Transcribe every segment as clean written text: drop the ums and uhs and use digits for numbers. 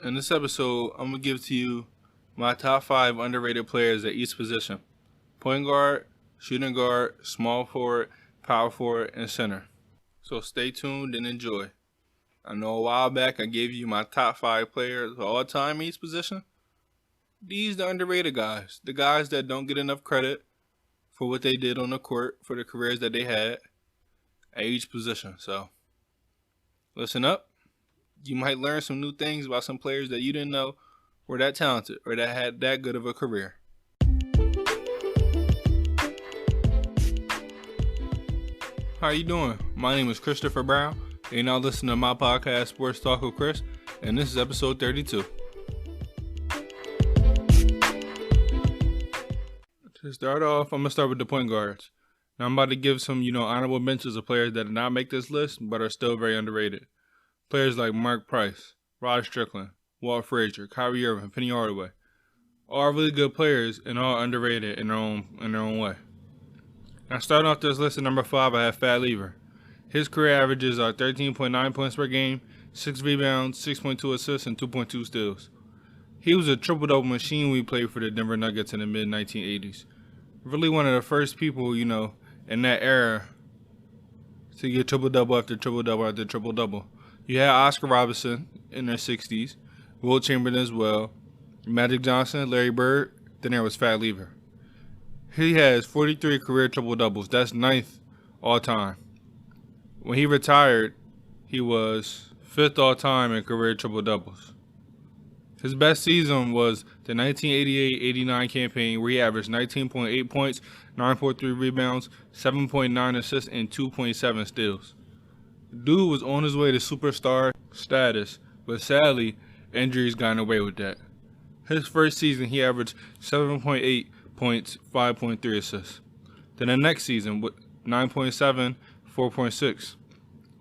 In this episode, I'm going to give to you my top 5 underrated players at each position: point guard, shooting guard, small forward, power forward, and center. So stay tuned and enjoy. I know a while back I gave you my top 5 players of all time in each position. These the underrated guys, the guys that don't get enough credit for what they did on the court, for the careers that they had at each position. So listen up. You might learn some new things about some players that you didn't know were that talented or that had that good of a career. How you doing? My name is Christopher Brown, and you're now listening to my podcast, Sports Talk with Chris, and this is episode 32. To start off, I'm going to start with the point guards. Now, I'm about to give some, honorable mentions of players that did not make this list, but are still very underrated. Players like Mark Price, Rod Strickland, Walt Frazier, Kyrie Irving, Penny Hardaway. All really good players and all underrated in their own way. Now, starting off this list at number 5, I have Fat Lever. His career averages are 13.9 points per game, 6 rebounds, 6.2 assists, and 2.2 steals. He was a triple-double machine when he played for the Denver Nuggets in the mid-1980s. Really one of the first people, in that era to get triple-double after triple-double after triple-double. You had Oscar Robertson in their 60s, Wilt Chamberlain as well, Magic Johnson, Larry Bird, then there was Fat Lever. He has 43 career triple-doubles. That's 9th all time. When he retired, he was 5th all time in career triple-doubles. His best season was the 1988-89 campaign where he averaged 19.8 points, 9.3 rebounds, 7.9 assists, and 2.7 steals. Dude was on his way to superstar status, but sadly, injuries got in the way with that. His first season, he averaged 7.8 points, 5.3 assists. Then the next season, with 9.7, 4.6.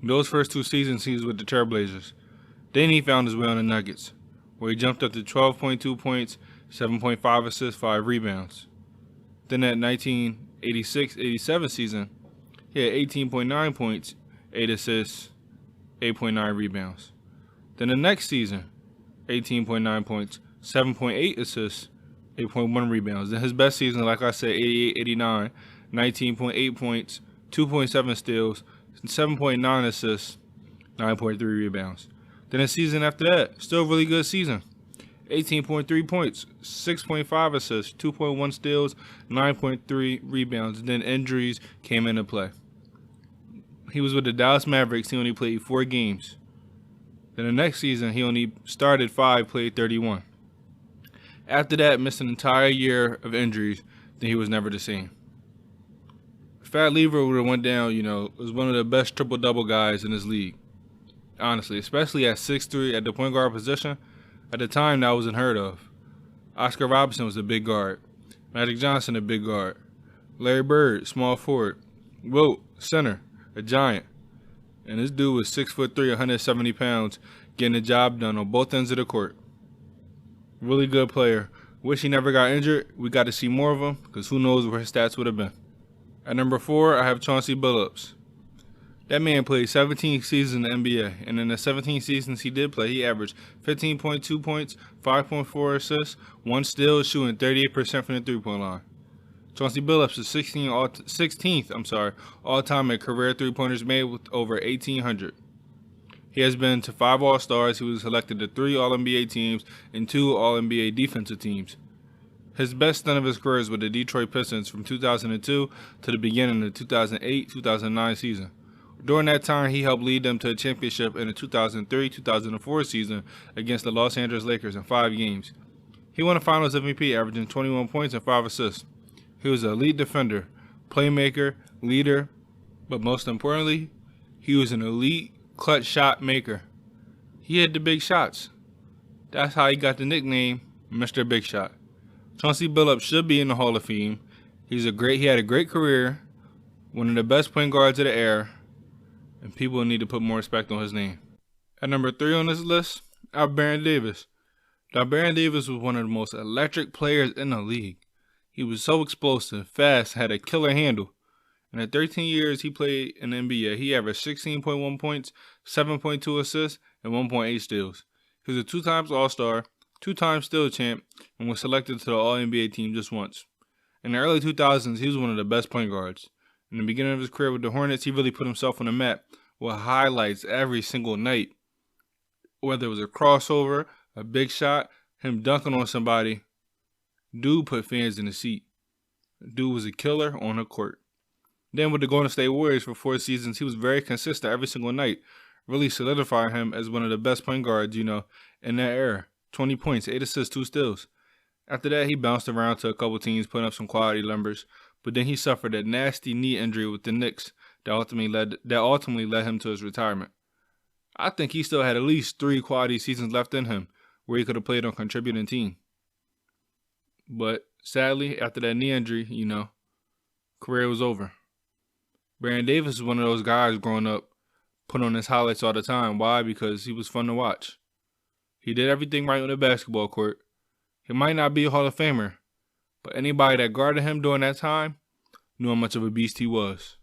Those first 2 seasons, he was with the Trailblazers. Then he found his way on the Nuggets, where he jumped up to 12.2 points, 7.5 assists, 5 rebounds. Then that 1986-87 season, he had 18.9 points, 8 assists, 8.9 rebounds. Then the next season, 18.9 points, 7.8 assists, 8.1 rebounds. Then his best season, like I said, 88-89, 19.8 points, 2.7 steals, 7.9 assists, 9.3 rebounds. Then the season after that, still a really good season. 18.3 points, 6.5 assists, 2.1 steals, 9.3 rebounds. Then injuries came into play. He was with the Dallas Mavericks. He only played 4 games. Then the next season, he only started 5, played 31. After that, missed an entire year of injuries. Then he was never the same. Fat Lever would have went down, was one of the best triple-double guys in this league. Honestly, especially at 6'3", at the point guard position. At the time, that was unheard of. Oscar Robertson was a big guard. Magic Johnson, a big guard. Larry Bird, small forward. Wilt, center, a giant. And this dude was 6'3", 170 pounds, getting the job done on both ends of the court. Really good player. Wish he never got injured. We got to see more of him, because who knows where his stats would have been. At number 4, I have Chauncey Billups. That man played 17 seasons in the NBA, and in the 17 seasons he did play, he averaged 15.2 points, 5.4 assists, 1 steal, shooting 38% from the three-point line. Chauncey Billups is 16th all-time in career three-pointers made with over 1,800. He has been to 5 All-Stars. He was selected to 3 All-NBA teams and 2 All-NBA defensive teams. His best stint of his career is with the Detroit Pistons from 2002 to the beginning of the 2008-2009 season. During that time, he helped lead them to a championship in the 2003-2004 season against the Los Angeles Lakers in 5 games. He won the Finals MVP, averaging 21 points and 5 assists. He was an elite defender, playmaker, leader, but most importantly, he was an elite clutch shot maker. He had the big shots. That's how he got the nickname Mr. Big Shot. Chauncey Billups should be in the Hall of Fame. He had a great career, one of the best point guards of the era, and people need to put more respect on his name. At number 3 on this list, I have Baron Davis. Now, Baron Davis was one of the most electric players in the league. He was so explosive, fast, had a killer handle. In the 13 years he played in the NBA, he averaged 16.1 points, 7.2 assists, and 1.8 steals. He He was a 2 times All-Star, 2 times Steal champ, and was selected to the All-NBA team just once. In the early 2000s, he was one of the best point guards. In the beginning of his career with the Hornets, he really put himself on the map with highlights every single night. Whether it was a crossover, a big shot, him dunking on somebody, dude put fans in the seat. Dude was a killer on the court. Then with the Golden State Warriors for 4 seasons, he was very consistent every single night, really solidifying him as one of the best point guards, in that era. 20 points, 8 assists, 2 steals. After that, he bounced around to a couple teams, putting up some quality numbers, but then he suffered a nasty knee injury with the Knicks that ultimately led him to his retirement. I think he still had at least 3 quality seasons left in him where he could have played on a contributing team. But sadly, after that knee injury, career was over. Baron Davis is one of those guys growing up, put on his highlights all the time. Why? Because he was fun to watch. He did everything right on the basketball court. He might not be a Hall of Famer, but anybody that guarded him during that time knew how much of a beast he was.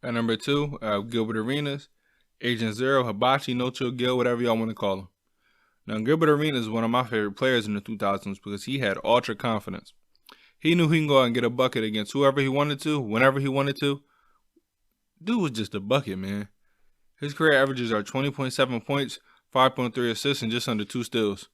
At number 2, Gilbert Arenas, Agent Zero, Hibachi, No Chill Gil, whatever y'all want to call him. Now, Gilbert Arenas is one of my favorite players in the 2000s because he had ultra confidence. He knew he can go out and get a bucket against whoever he wanted to, whenever he wanted to. Dude was just a bucket, man. His career averages are 20.7 points, 5.3 assists, and just under 2 steals.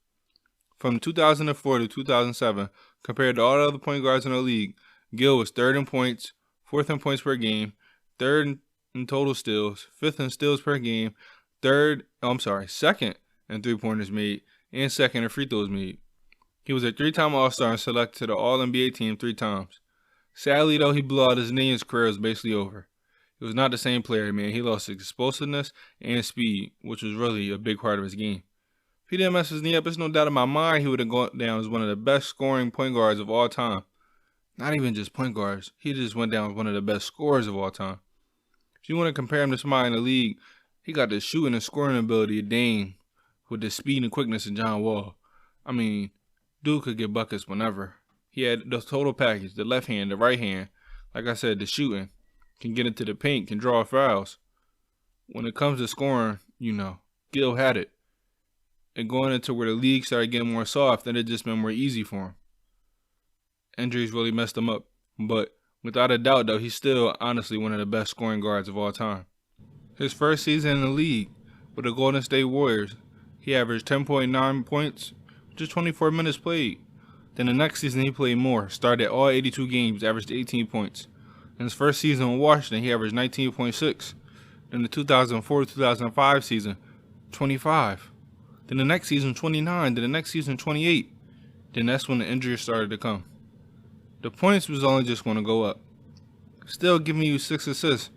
From 2004 to 2007, compared to all the other point guards in the league, Gil was 3rd in points, 4th in points per game, 3rd in total steals, 5th in steals per game, 2nd in three-pointers made, and 2nd in free throws made. He was a 3-time All-Star and selected to the All-NBA team 3 times. Sadly, though, he blew out his knee and his career was basically over. He was not the same player, man. He lost explosiveness and speed, which was really a big part of his game. If he didn't mess his knee up, there's no doubt in my mind he would have gone down as one of the best scoring point guards of all time. Not even just point guards. He just went down as one of the best scorers of all time. If you want to compare him to somebody in the league, he got the shooting and scoring ability of Dame with the speed and quickness of John Wall. I mean, dude could get buckets whenever. He had the total package, the left hand, the right hand. Like I said, the shooting. Can get into the paint, can draw fouls. When it comes to scoring, Gil had it. And going into where the league started getting more soft, then it just been more easy for him. Injuries really messed him up. But without a doubt, though, he's still honestly one of the best scoring guards of all time. His first season in the league with the Golden State Warriors, he averaged 10.9 points, just 24 minutes played. Then the next season he played more, started all 82 games, averaged 18 points. In his first season in Washington, he averaged 19.6. Then the 2004-2005 season, 25. Then the next season, 29. Then the next season, 28. Then that's when the injuries started to come. The points was only just going to go up. Still giving you 6 assists.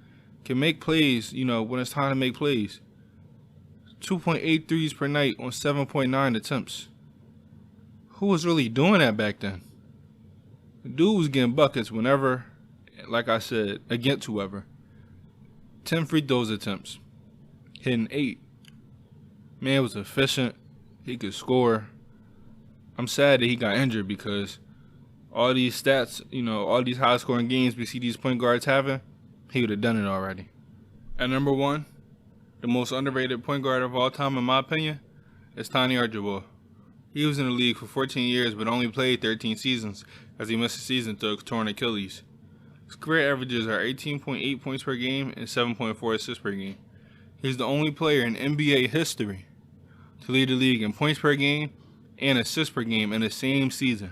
Can make plays, when it's time to make plays. 2.8 threes per night on 7.9 attempts. Who was really doing that back then? The dude was getting buckets whenever, like I said, against whoever. 10 free throws attempts. Hitting 8. Man was efficient. He could score. I'm sad that he got injured because all these stats, all these high scoring games we see these point guards having, he would have done it already. At number 1, the most underrated point guard of all time in my opinion, is Tiny Archibald. He was in the league for 14 years but only played 13 seasons as he missed a season to a torn Achilles. His career averages are 18.8 points per game and 7.4 assists per game. He's the only player in NBA history to lead the league in points per game and assists per game in the same season,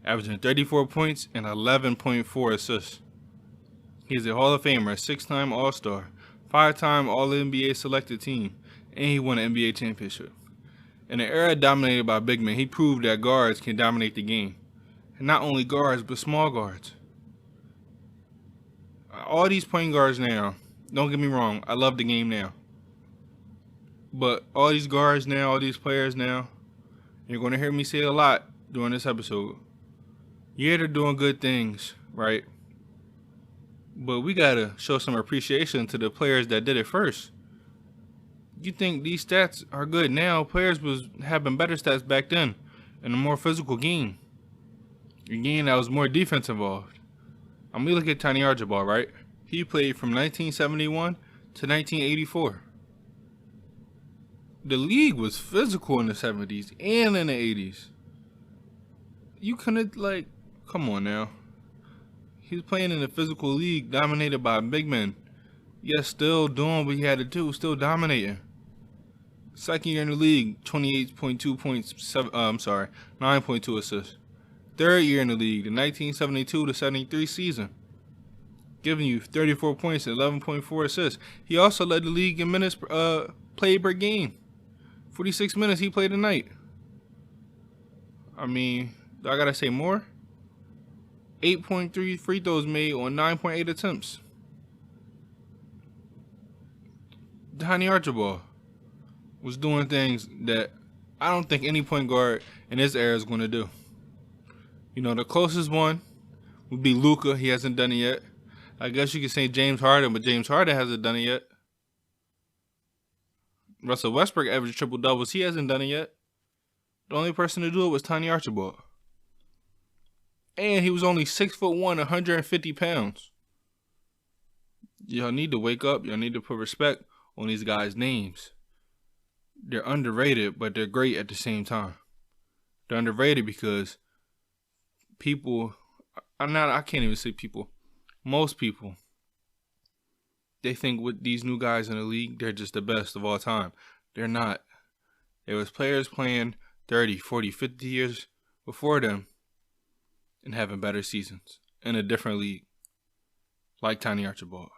averaging 34 points and 11.4 assists. He is a Hall of Famer, a 6-time All-Star, 5-time All-NBA selected team, and he won an NBA championship. In an era dominated by big men, he proved that guards can dominate the game. And not only guards, but small guards. All these point guards now, don't get me wrong, I love the game now. But all these guards now, all these players now, you're going to hear me say it a lot during this episode. Yeah, they're doing good things, right? But we got to show some appreciation to the players that did it first. You think these stats are good now, players was having better stats back then in a more physical game. A game that was more defense involved. We look at Tiny Archibald, right? He played from 1971 to 1984. The league was physical in the 70s and in the 80s. You couldn't, like, come on now. He was playing in a physical league dominated by big men. Yet still doing what he had to do, still dominating. Second year in the league, 28.2 points, 9.2 assists. Third year in the league, the 1972 to 73 season, giving you 34 points and 11.4 assists. He also led the league in minutes played per game. 46 minutes he played a night. I mean, do I gotta say more? 8.3 free throws made on 9.8 attempts. Tiny Archibald was doing things that I don't think any point guard in this era is going to do. You know, the closest one would be Luka. He hasn't done it yet. I guess you could say James Harden, but James Harden hasn't done it yet. Russell Westbrook averaged triple doubles. He hasn't done it yet. The only person to do it was Tiny Archibald. And he was only 6'1", 150 pounds. Y'all need to wake up. Y'all need to put respect on these guys' names. They're underrated, but they're great at the same time. They're underrated because people, I can't even say people, most people, they think with these new guys in the league, they're just the best of all time. They're not. There was players playing 30, 40, 50 years before them and having better seasons in a different league, like Tiny Archibald.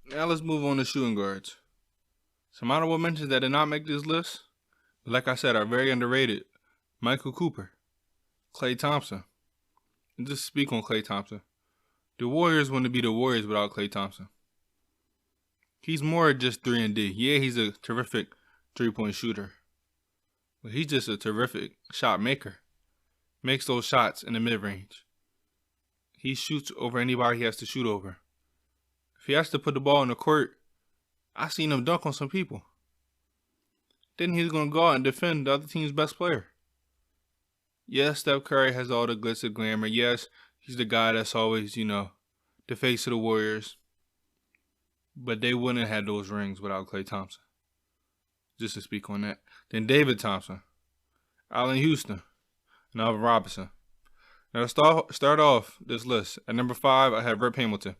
Now let's move on to shooting guards. Some honorable mentions that did not make this list, but like I said, are very underrated. Michael Cooper, Klay Thompson. And just speak on Klay Thompson. The Warriors wouldn't be the Warriors without Klay Thompson. He's more just 3-and-D. Yeah, he's a terrific three-point shooter, but he's just a terrific shot maker. Makes those shots in the mid-range. He shoots over anybody he has to shoot over. If he has to put the ball in the court, I seen him dunk on some people. Then he's going to go out and defend the other team's best player. Yes, Steph Curry has all the glitz and glamour. Yes, he's the guy that's always, the face of the Warriors. But they wouldn't have had those rings without Klay Thompson. Just to speak on that. Then David Thompson, Allen Houston, and Alvin Robinson. Now to start off this list, at number 5, I have Rip Hamilton.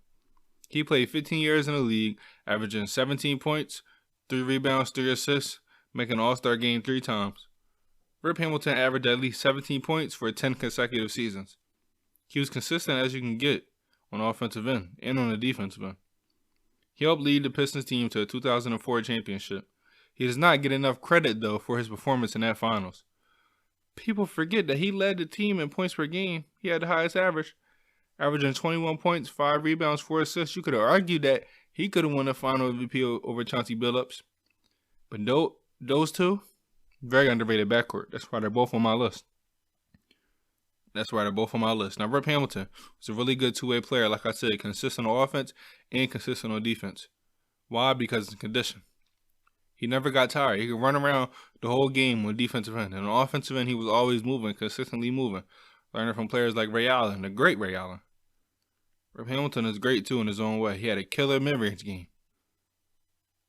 He played 15 years in the league, averaging 17 points, 3 rebounds, 3 assists, making an All-Star game 3 times. Rip Hamilton averaged at least 17 points for 10 consecutive seasons. He was consistent as you can get on the offensive end and on the defensive end. He helped lead the Pistons team to a 2004 championship. He does not get enough credit, though, for his performance in that finals. People forget that he led the team in points per game. He had the highest average, averaging 21 points, 5 rebounds, 4 assists. You could have argued that he could have won the final MVP over Chauncey Billups. But those two, very underrated backcourt. That's why they're both on my list. Now, Rip Hamilton was a really good two-way player. Like I said, consistent on offense and consistent on defense. Why? Because of condition. He never got tired. He could run around the whole game on defensive end. And on offensive end, he was always moving, consistently moving. Learning from players like Ray Allen, the great Ray Allen. Rip Hamilton is great, too, in his own way. He had a killer mid-range game.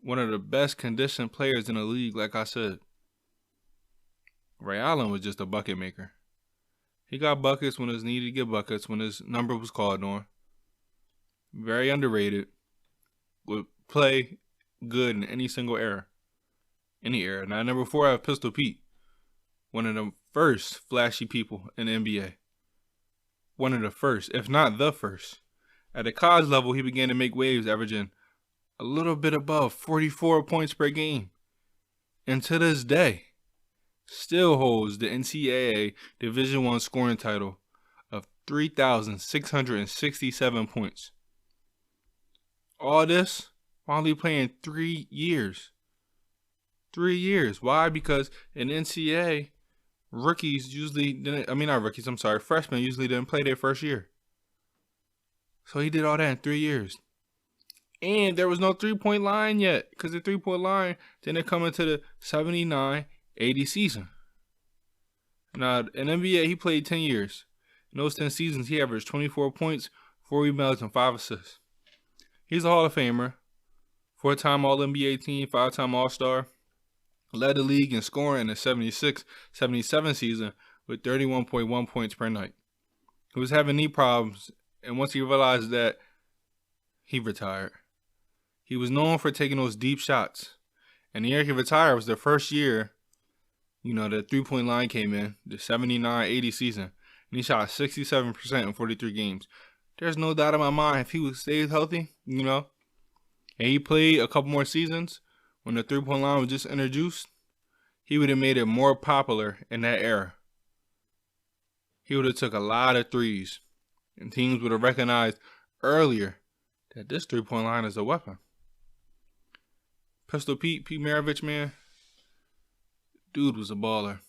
One of the best conditioned players in the league, like I said. Ray Allen was just a bucket maker. He got buckets when it was needed to get buckets, when his number was called on. Very underrated. Would play good in any single era. Any era. Now, number 4, I have Pistol Pete. One of the first flashy people in the NBA. One of the first, if not the first. At the college level, he began to make waves, averaging a little bit above 44 points per game. And to this day, still holds the NCAA Division I scoring title of 3,667 points. All this while only playing 3 years. 3 years. Why? Because in NCAA, freshmen usually didn't play their first year. So he did all that in 3 years. And there was no three-point line yet, because the three-point line didn't come into the 79-80 season. Now, in NBA, he played 10 years. In those 10 seasons, he averaged 24 points, 4 rebounds, and 5 assists. He's a Hall of Famer. 4-time All-NBA team, 5-time All-Star. Led the league in scoring in the 76-77 season with 31.1 points per night. He was having knee problems, and once he realized that, he retired. He was known for taking those deep shots. And the year he retired was the first year, the three-point line came in, the 79-80 season, and he shot 67% in 43 games. There's no doubt in my mind if he would stay healthy, and he played a couple more seasons when the three-point line was just introduced, he would have made it more popular in that era. He would have took a lot of threes, and teams would have recognized earlier that this three-point line is a weapon. Pistol Pete Maravich, man, dude was a baller.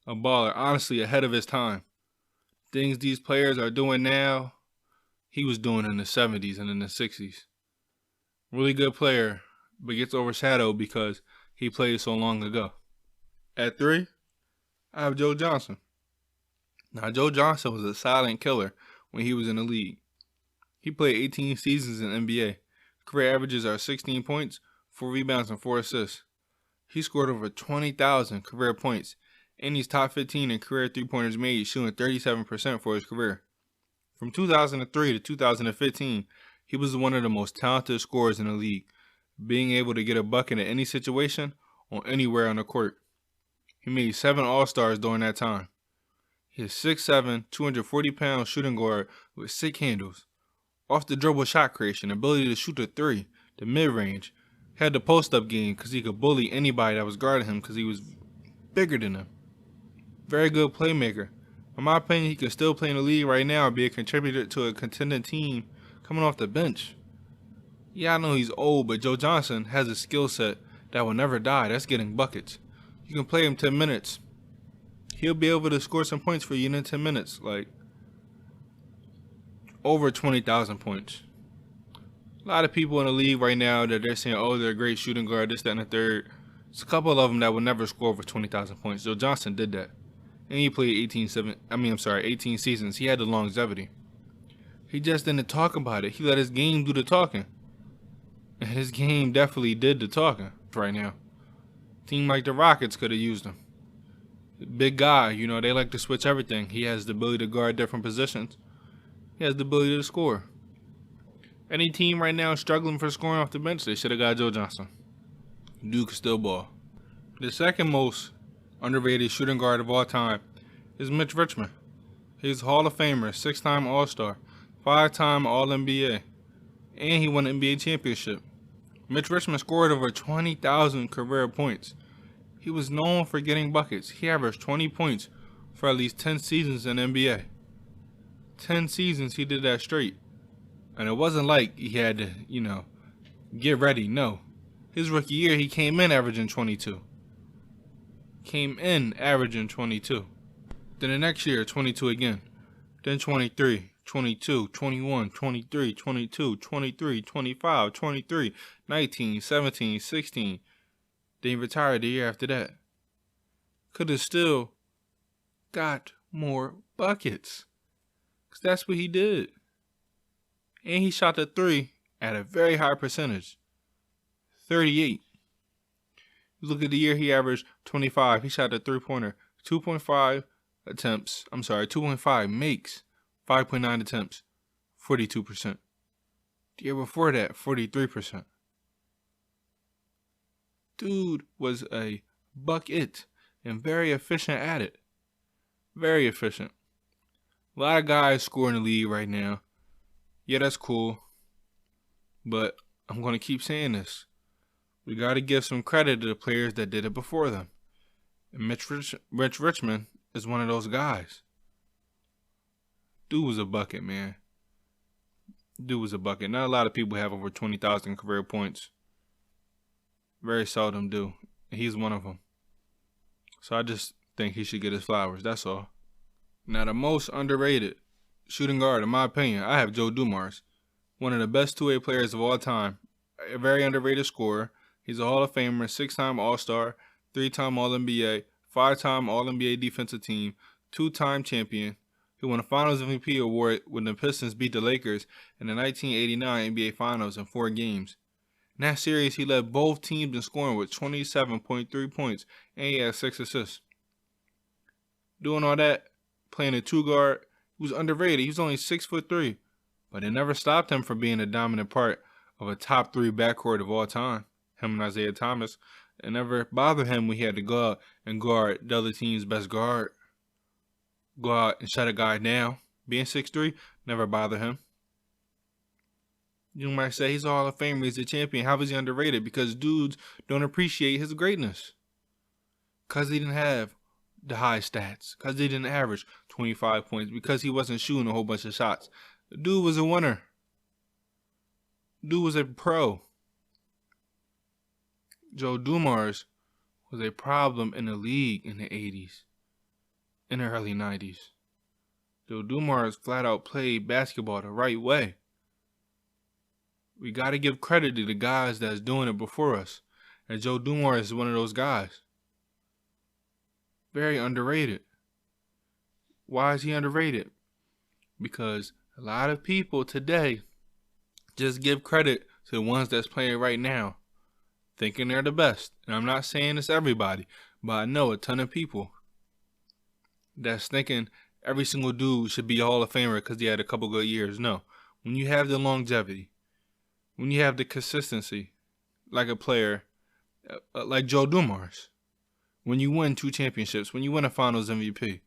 A baller, honestly, ahead of his time. Things these players are doing now, he was doing in the 70s and in the 60s. Really good player, but gets overshadowed because he played so long ago. At 3, I have Joe Johnson. Now, Joe Johnson was a silent killer when he was in the league. He played 18 seasons in the NBA. Career averages are 16 points, 4 rebounds, and 4 assists. He scored over 20,000 career points, and he's top 15 in career three-pointers made, shooting 37% for his career. From 2003 to 2015, he was one of the most talented scorers in the league, being able to get a bucket in any situation or anywhere on the court. He made 7 All-Stars during that time. He is 6'7", 240-pound shooting guard with sick handles, off-the-dribble shot creation, ability to shoot the three, the mid-range. Had the post-up game because he could bully anybody that was guarding him because he was bigger than him. Very good playmaker. In my opinion, he could still play in the league right now and be a contributor to a contending team coming off the bench. Yeah, I know he's old, but Joe Johnson has a skill set that will never die. That's getting buckets. You can play him 10 minutes. He'll be able to score some points for you in 10 minutes. Like, over 20,000 points. A lot of people in the league right now that they're saying, oh, they're a great shooting guard, this, that, and the third. There's a couple of them that will never score over 20,000 points. Joe Johnson did that. And he played 18 seasons. He had the longevity. He just didn't talk about it. He let his game do the talking. And his game definitely did the talking right now. Team like the Rockets could have used him. Big guy, they like to switch everything. He has the ability to guard different positions. He has the ability to score. Any team right now struggling for scoring off the bench, they should have got Joe Johnson. Dude can still ball. The second most underrated shooting guard of all time is Mitch Richmond. He's a Hall of Famer, 6-time All-Star, 5-time All-NBA, and he won an NBA championship. Mitch Richmond scored over 20,000 career points. He was known for getting buckets. He averaged 20 points for at least 10 seasons in the NBA. 10 seasons he did that straight. And it wasn't like he had to, get ready. No. His rookie year, he came in averaging 22. Then the next year, 22 again. Then 23, 22, 21, 23, 22, 23, 25, 23, 19, 17, 16. Then he retired the year after that. Could have still got more buckets. Because that's what he did. And he shot the three at a very high percentage. 38. You look at the year he averaged 25. He shot the three-pointer 2.5 attempts. 2.5 makes. 5.9 attempts. 42%. The year before that, 43%. Dude was a bucket and very efficient at it. Very efficient. A lot of guys score in the league right now. Yeah, that's cool. But I'm going to keep saying this. We got to give some credit to the players that did it before them. And Mitch Richmond is one of those guys. Dude was a bucket, man. Dude was a bucket. Not a lot of people have over 20,000 career points. Very seldom do. He's one of them. So I just think he should get his flowers. That's all. Now, the most underrated shooting guard, in my opinion, I have Joe Dumars. One of the best two-way players of all time. A very underrated scorer. He's a Hall of Famer, 6-time All-Star, 3-time All-NBA, 5-time All-NBA defensive team, 2-time champion. He won a Finals MVP award when the Pistons beat the Lakers in the 1989 NBA Finals in 4 games. In that series, he led both teams in scoring with 27.3 points, and he had 6 assists. Doing all that, playing a 2-guard, he was underrated. He was only 6'3", but it never stopped him from being a dominant part of a top 3 backcourt of all time, him and Isaiah Thomas. It never bothered him when he had to go out and guard the other team's best guard. Go out and shut a guy down. Being 6'3", never bothered him. You might say he's a Hall of Famer, he's a champion. How is he underrated? Because dudes don't appreciate his greatness. Because he didn't have the high stats. Because he didn't average 25 points. Because he wasn't shooting a whole bunch of shots. The dude was a winner. Dude was a pro. Joe Dumars was a problem in the league in the 80s. In the early 90s. Joe Dumars flat out played basketball the right way. We got to give credit to the guys that's doing it before us. And Joe Dumars is one of those guys. Very underrated. Why is he underrated? Because a lot of people today just give credit to the ones that's playing right now, thinking they're the best. And I'm not saying it's everybody, but I know a ton of people that's thinking every single dude should be a Hall of Famer because he had a couple good years. No. When you have the longevity, when you have the consistency, like a player like Joe Dumars, when you win 2 championships, when you win a Finals MVP,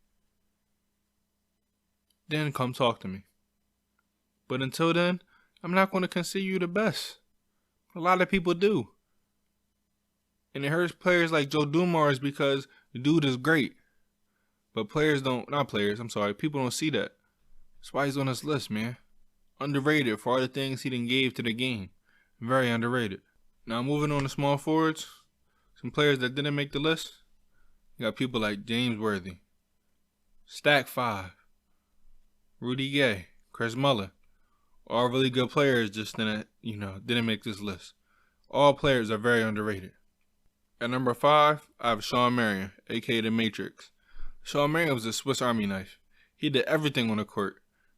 then come talk to me. But until then, I'm not going to consider you the best. A lot of people do. And it hurts players like Joe Dumars because the dude is great. But people don't see that. That's why he's on this list, man. Underrated for all the things he done gave to the game. Very underrated. Now moving on to small forwards. Some players that didn't make the list. You got people like James Worthy, Stack 5, Rudy Gay, Chris Muller. All really good players, just didn't make this list. All players are very underrated. At number 5, I have Shawn Marion, aka The Matrix. Shawn Marion was a Swiss Army knife. He did everything on the court.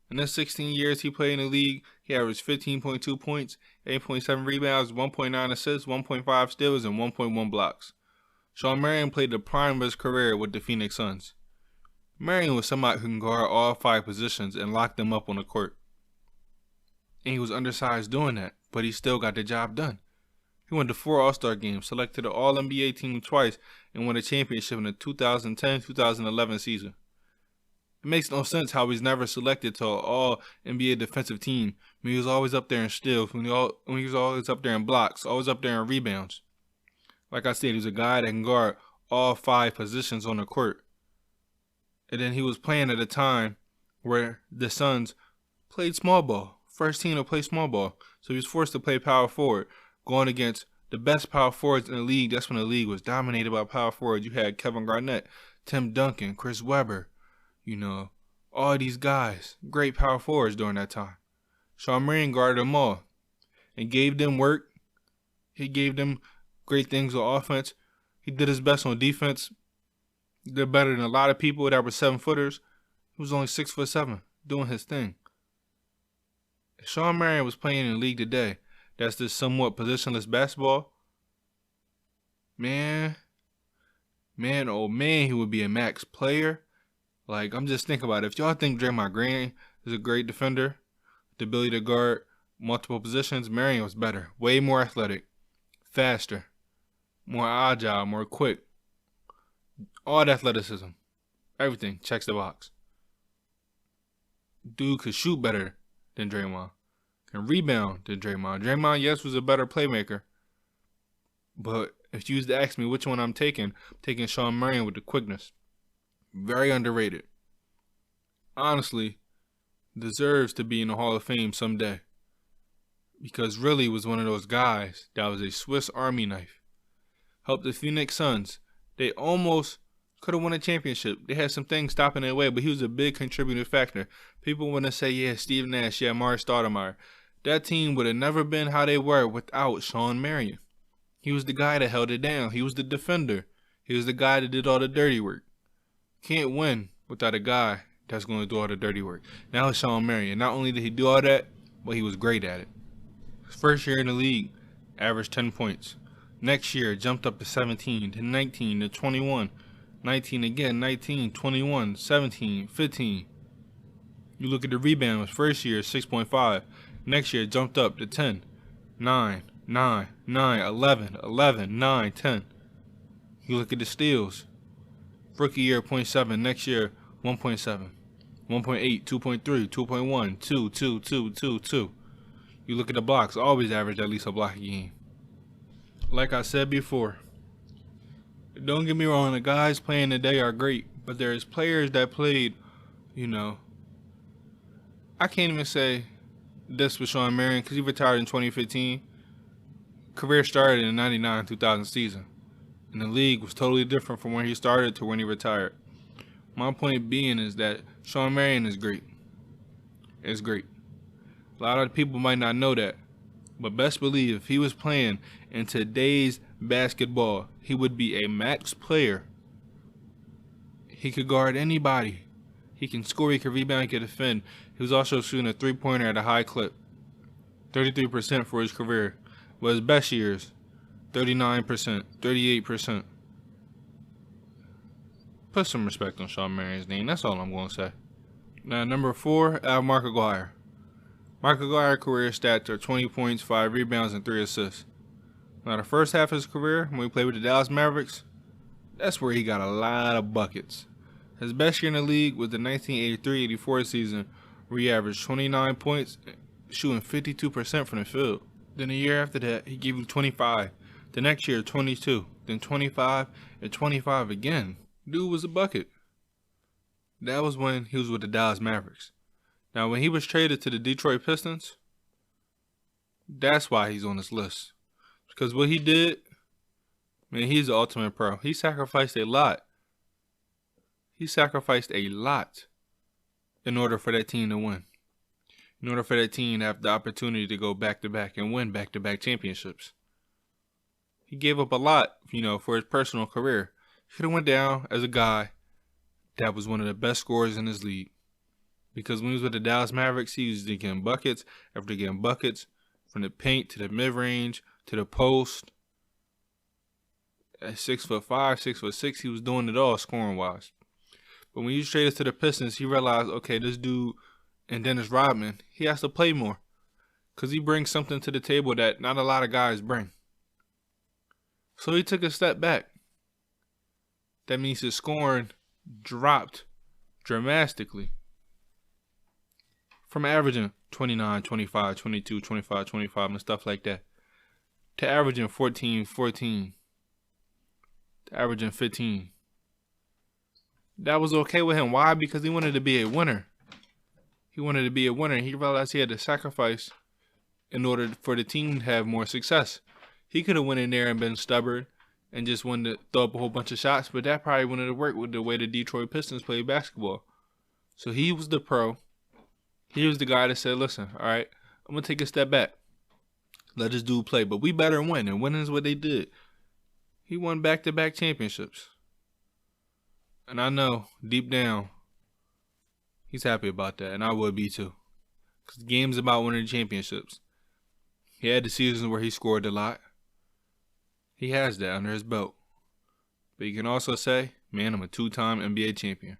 In the 16 years he played in the league, he averaged 15.2 points, 8.7 rebounds, 1.9 assists, 1.5 steals, and 1.1 blocks. Shawn Marion played the prime of his career with the Phoenix Suns. Marion was somebody who can guard all 5 positions and lock them up on the court. And he was undersized doing that, but he still got the job done. He went to 4 All-Star games, selected the All-NBA team twice, and won a championship in the 2010-2011 season. It makes no sense how he's never selected to an All-NBA defensive team when he was always up there in steals, when he was always up there in blocks, always up there in rebounds. Like I said, he's a guy that can guard all 5 positions on the court. And then he was playing at a time where the Suns played small ball. First team to play small ball. So he was forced to play power forward, going against the best power forwards in the league. That's when the league was dominated by power forwards. You had Kevin Garnett, Tim Duncan, Chris Webber, all these guys, great power forwards during that time. Shawn Marion guarded them all and gave them work. He gave them great things on offense. He did his best on defense. He did better than a lot of people that were 7-footers. He was only 6'7", doing his thing. If Shawn Marion was playing in the league today, that's this somewhat positionless basketball, man, oh man, he would be a max player. Like, I'm just thinking about it. If y'all think Draymond Green is a great defender, the ability to guard multiple positions, Marion was better. Way more athletic, faster, more agile, more quick. All the athleticism, everything checks the box. Dude could shoot better than Draymond, can rebound than Draymond. Draymond, yes, was a better playmaker. But if you used to ask me which one I'm taking Shawn Marion with the quickness. Very underrated. Honestly, deserves to be in the Hall of Fame someday. Because really was one of those guys that was a Swiss Army knife. Helped the Phoenix Suns. They almost could have won a championship. They had some things stopping their way, but he was a big contributing factor. People want to say, yeah, Steve Nash, yeah, Mark Stoudemire. That team would have never been how they were without Shawn Marion. He was the guy that held it down. He was the defender. He was the guy that did all the dirty work. Can't win without a guy that's going to do all the dirty work. Now it's Shawn Marion. Not only did he do all that, but he was great at it. His first year in the league, averaged 10 points. Next year, jumped up to 17, to 19, to 21, 19 again, 19, 21, 17, 15. You look at the rebounds, first year, 6.5. Next year, jumped up to 10, 9, 9, 9, 11, 11, 9, 10. You look at the steals. Rookie year, 0.7. Next year, 1.7, 1.8, 2.3, 2.1, 2, 2, 2, 2, 2. You look at the blocks, always average at least a block a game. Like I said before, don't get me wrong, the guys playing today are great, but there's players that played, I can't even say this with Shawn Marion because he retired in 2015. Career started in the 99-2000 season, and the league was totally different from when he started to when he retired. My point being is that Shawn Marion is great. It's great. A lot of people might not know that, but best believe if he was playing in today's basketball, he would be a max player. He could guard anybody. He can score, he can rebound, he can defend. He was also shooting a three-pointer at a high clip. 33% for his career. But his best years, 39%, 38%. Put some respect on Shawn Marion's name. That's all I'm going to say. Now, number 4, I have Mark Aguirre. Mark Aguirre's career stats are 20 points, 5 rebounds, and 3 assists. Now, the first half of his career, when he played with the Dallas Mavericks, that's where he got a lot of buckets. His best year in the league was the 1983-84 season, where he averaged 29 points, shooting 52% from the field. Then a year after that, he gave you 25. The next year, 22. Then 25 and 25 again. Dude was a bucket. That was when he was with the Dallas Mavericks. Now, when he was traded to the Detroit Pistons, that's why he's on this list. Because what he did, man, he's the ultimate pro. He sacrificed a lot. He sacrificed a lot in order for that team to win. In order for that team to have the opportunity to go back-to-back and win back-to-back championships. He gave up a lot, for his personal career. He could have went down as a guy that was one of the best scorers in his league. Because when he was with the Dallas Mavericks, he was getting buckets after getting buckets from the paint to the mid-range to the post. At 6'5", 6'6", he was doing it all scoring-wise. But when he was traded to the Pistons, he realized, okay, this dude and Dennis Rodman, he has to play more. Because he brings something to the table that not a lot of guys bring. So he took a step back. That means his scoring dropped dramatically. From averaging 29, 25, 22, 25, 25 and stuff like that, to averaging 14, 14, to averaging 15. That was okay with him. Why? Because he wanted to be a winner. He wanted to be a winner. He realized he had to sacrifice in order for the team to have more success. He could have went in there and been stubborn and just wanted to throw up a whole bunch of shots, but that probably wouldn't have worked with the way the Detroit Pistons played basketball. So he was the pro. He was the guy that said, listen, all right, I'm going to take a step back. Let this dude play. But we better win, and winning is what they did. He won back-to-back championships. And I know, deep down, he's happy about that, and I would be too. Because the game's about winning championships. He had the seasons where he scored a lot. He has that under his belt. But you can also say, man, I'm a 2-time NBA champion.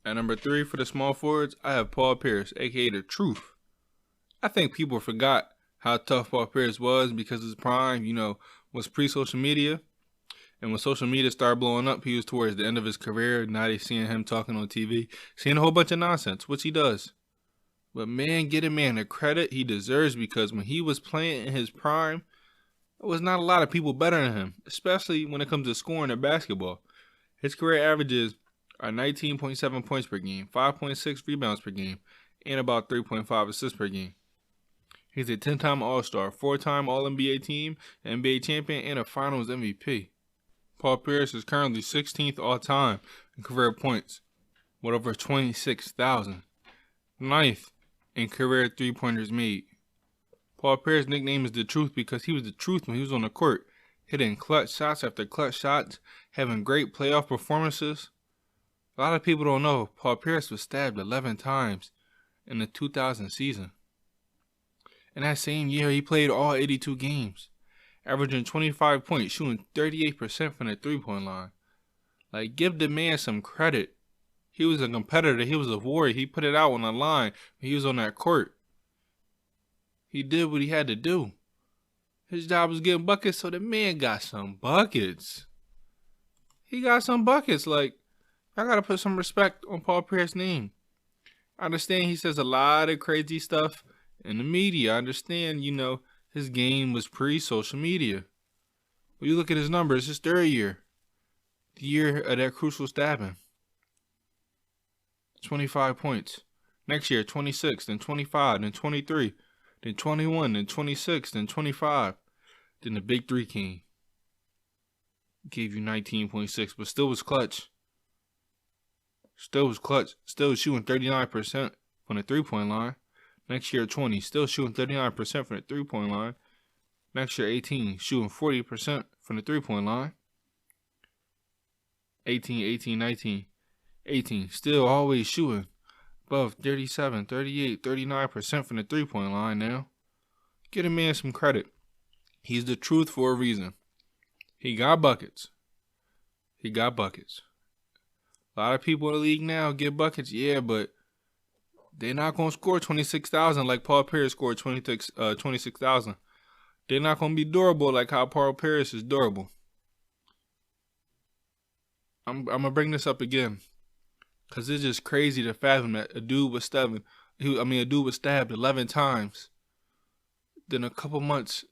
At number 3 for the small forwards, I have Paul Pierce, a.k.a. The Truth. I think people forgot how tough Paul Pierce was because his prime, was pre-social media. And when social media started blowing up, he was towards the end of his career. Now they're seeing him talking on TV, seeing a whole bunch of nonsense, which he does. But man, get a man the credit he deserves because when he was playing in his prime, there was not a lot of people better than him, especially when it comes to scoring in basketball. His career averages are 19.7 points per game, 5.6 rebounds per game, and about 3.5 assists per game. He's a 10-time All-Star, 4-time All-NBA team, NBA champion, and a Finals MVP. Paul Pierce is currently 16th all-time in career points, with over 26,000. 9th in career three-pointers made. Paul Pierce's nickname is The Truth because he was the truth when he was on the court, hitting clutch shots after clutch shots, having great playoff performances. A lot of people don't know Paul Pierce was stabbed 11 times in the 2000 season. In that same year, he played all 82 games. averaging 25 points, shooting 38% from the three-point line. Like, give the man some credit. He was a competitor. He was a warrior. He put it out on the line when he was on that court. He did what he had to do. His job was getting buckets, so the man got some buckets. He got some buckets. Like, I got to put some respect on Paul Pierce's name. I understand he says a lot of crazy stuff in the media. I understand, his game was pre-social media. When you look at his numbers, his third year, the year of that crucial stabbing, 25 points. Next year, 26, then 25, then 23, then 21, then 26, then 25. Then the big three came. Gave you 19.6, but still was clutch. Still was shooting 39% from the three-point line. Next year, 20, still shooting 39% from the three-point line. Next year, 18, shooting 40% from the three-point line. 18, 19, 18, still always shooting above 37, 38, 39% from the three-point line now. Get a man some credit. He's the truth for a reason. He got buckets. A lot of people in the league now get buckets, yeah, but they're not going to score 26,000 like Paul Pierce scored 26,000. They're not going to be durable like how Paul Pierce is durable. I'm going to bring this up again because it's just crazy to fathom that a dude was stabbed 11 times. Then a couple months,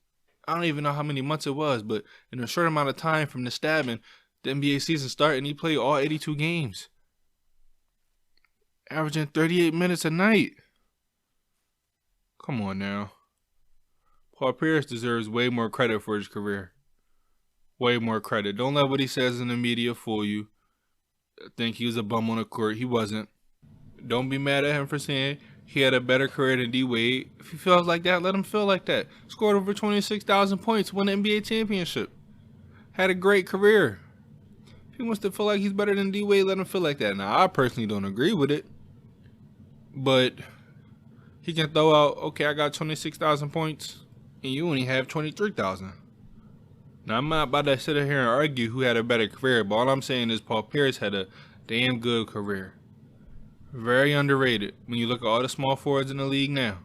I don't even know how many months it was, but in a short amount of time from the stabbing, the NBA season started and he played all 82 games. Averaging 38 minutes a night. Come on now. Paul Pierce deserves way more credit for his career. Way more credit. Don't let what he says in the media fool you. Think he was a bum on the court. He wasn't. Don't be mad at him for saying he had a better career than D Wade. If he feels like that, let him feel like that. Scored over 26,000 points, won the NBA championship. Had a great career. If he wants to feel like he's better than D Wade, let him feel like that. Now, I personally don't agree with it. But he can throw out, okay, I got 26,000 points, and you only have 23,000. Now, I'm not about to sit here and argue who had a better career, but all I'm saying is Paul Pierce had a damn good career. Very underrated when you look at all the small forwards in the league now.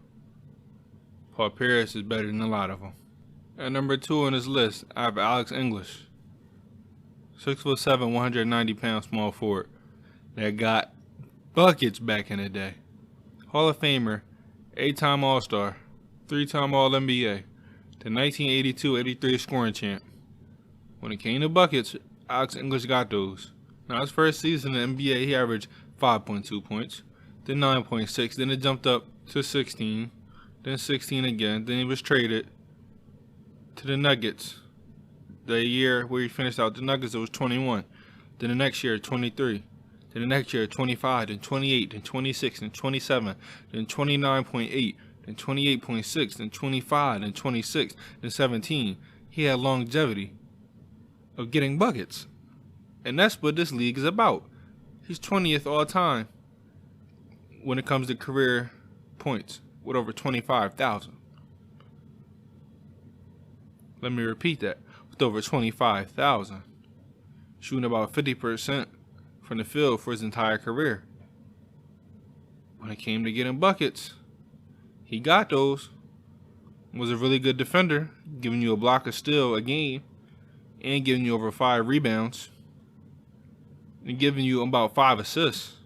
Paul Pierce is better than a lot of them. At number 2 on this list, I have Alex English. 6'7", 190-pound small forward that got buckets back in the day. Hall of Famer, 8-time All-Star, 3-time All-NBA, the 1982-83 scoring champ. When it came to buckets, Alex English got those. Now, his first season in the NBA, he averaged 5.2 points, then 9.6, then it jumped up to 16, then 16 again, then he was traded to the Nuggets. The year where he finished out the Nuggets, it was 21. Then the next year, 23. Then the next year, 25, then 28, then 26, then 27, then 29.8, then 28.6, then 25, then 26, then 17. He had longevity of getting buckets. And that's what this league is about. He's 20th all time when it comes to career points with over 25,000. Let me repeat that. With over 25,000. Shooting about 50% from the field for his entire career. When it came to getting buckets, he got those. Was a really good defender, giving you a block of steal a game and giving you over 5 rebounds and giving you about 5 assists.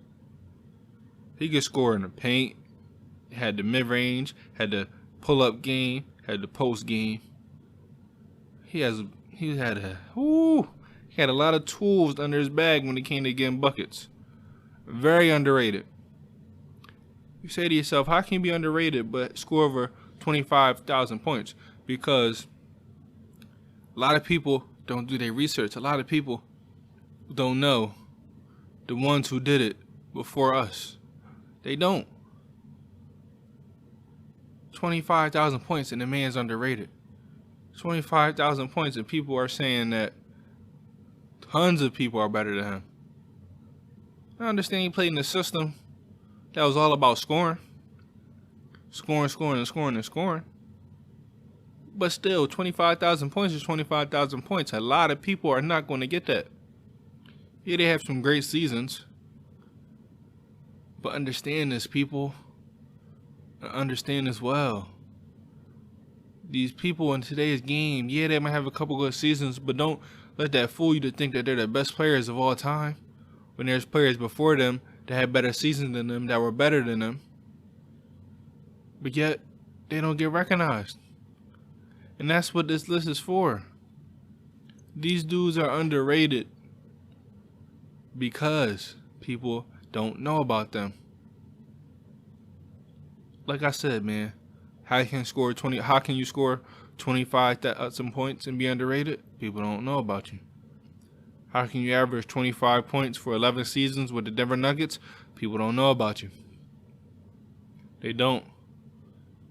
He could score in the paint, had the mid-range, had the pull-up game, had the post game. He had a lot of tools under his bag when it came to getting buckets. Very underrated. You say to yourself, how can you be underrated but score over 25,000 points? Because a lot of people don't do their research. A lot of people don't know the ones who did it before us. They don't. 25,000 points and the man's underrated. 25,000 points and people are saying that tons of people are better than him. I understand he played in a system that was all about scoring. Scoring. But still, 25,000 points is 25,000 points. A lot of people are not going to get that. Yeah, they have some great seasons. But understand this, people. Understand as well. These people in today's game, yeah, they might have a couple good seasons, but don't let that fool you to think that they're the best players of all time. When there's players before them that had better seasons than them, that were better than them. But yet, they don't get recognized. And that's what this list is for. These dudes are underrated because people don't know about them. Like I said, man, how can you score 25,000 points and be underrated? People don't know about you. How can you average 25 points for 11 seasons with the Denver Nuggets? People don't know about you. They don't.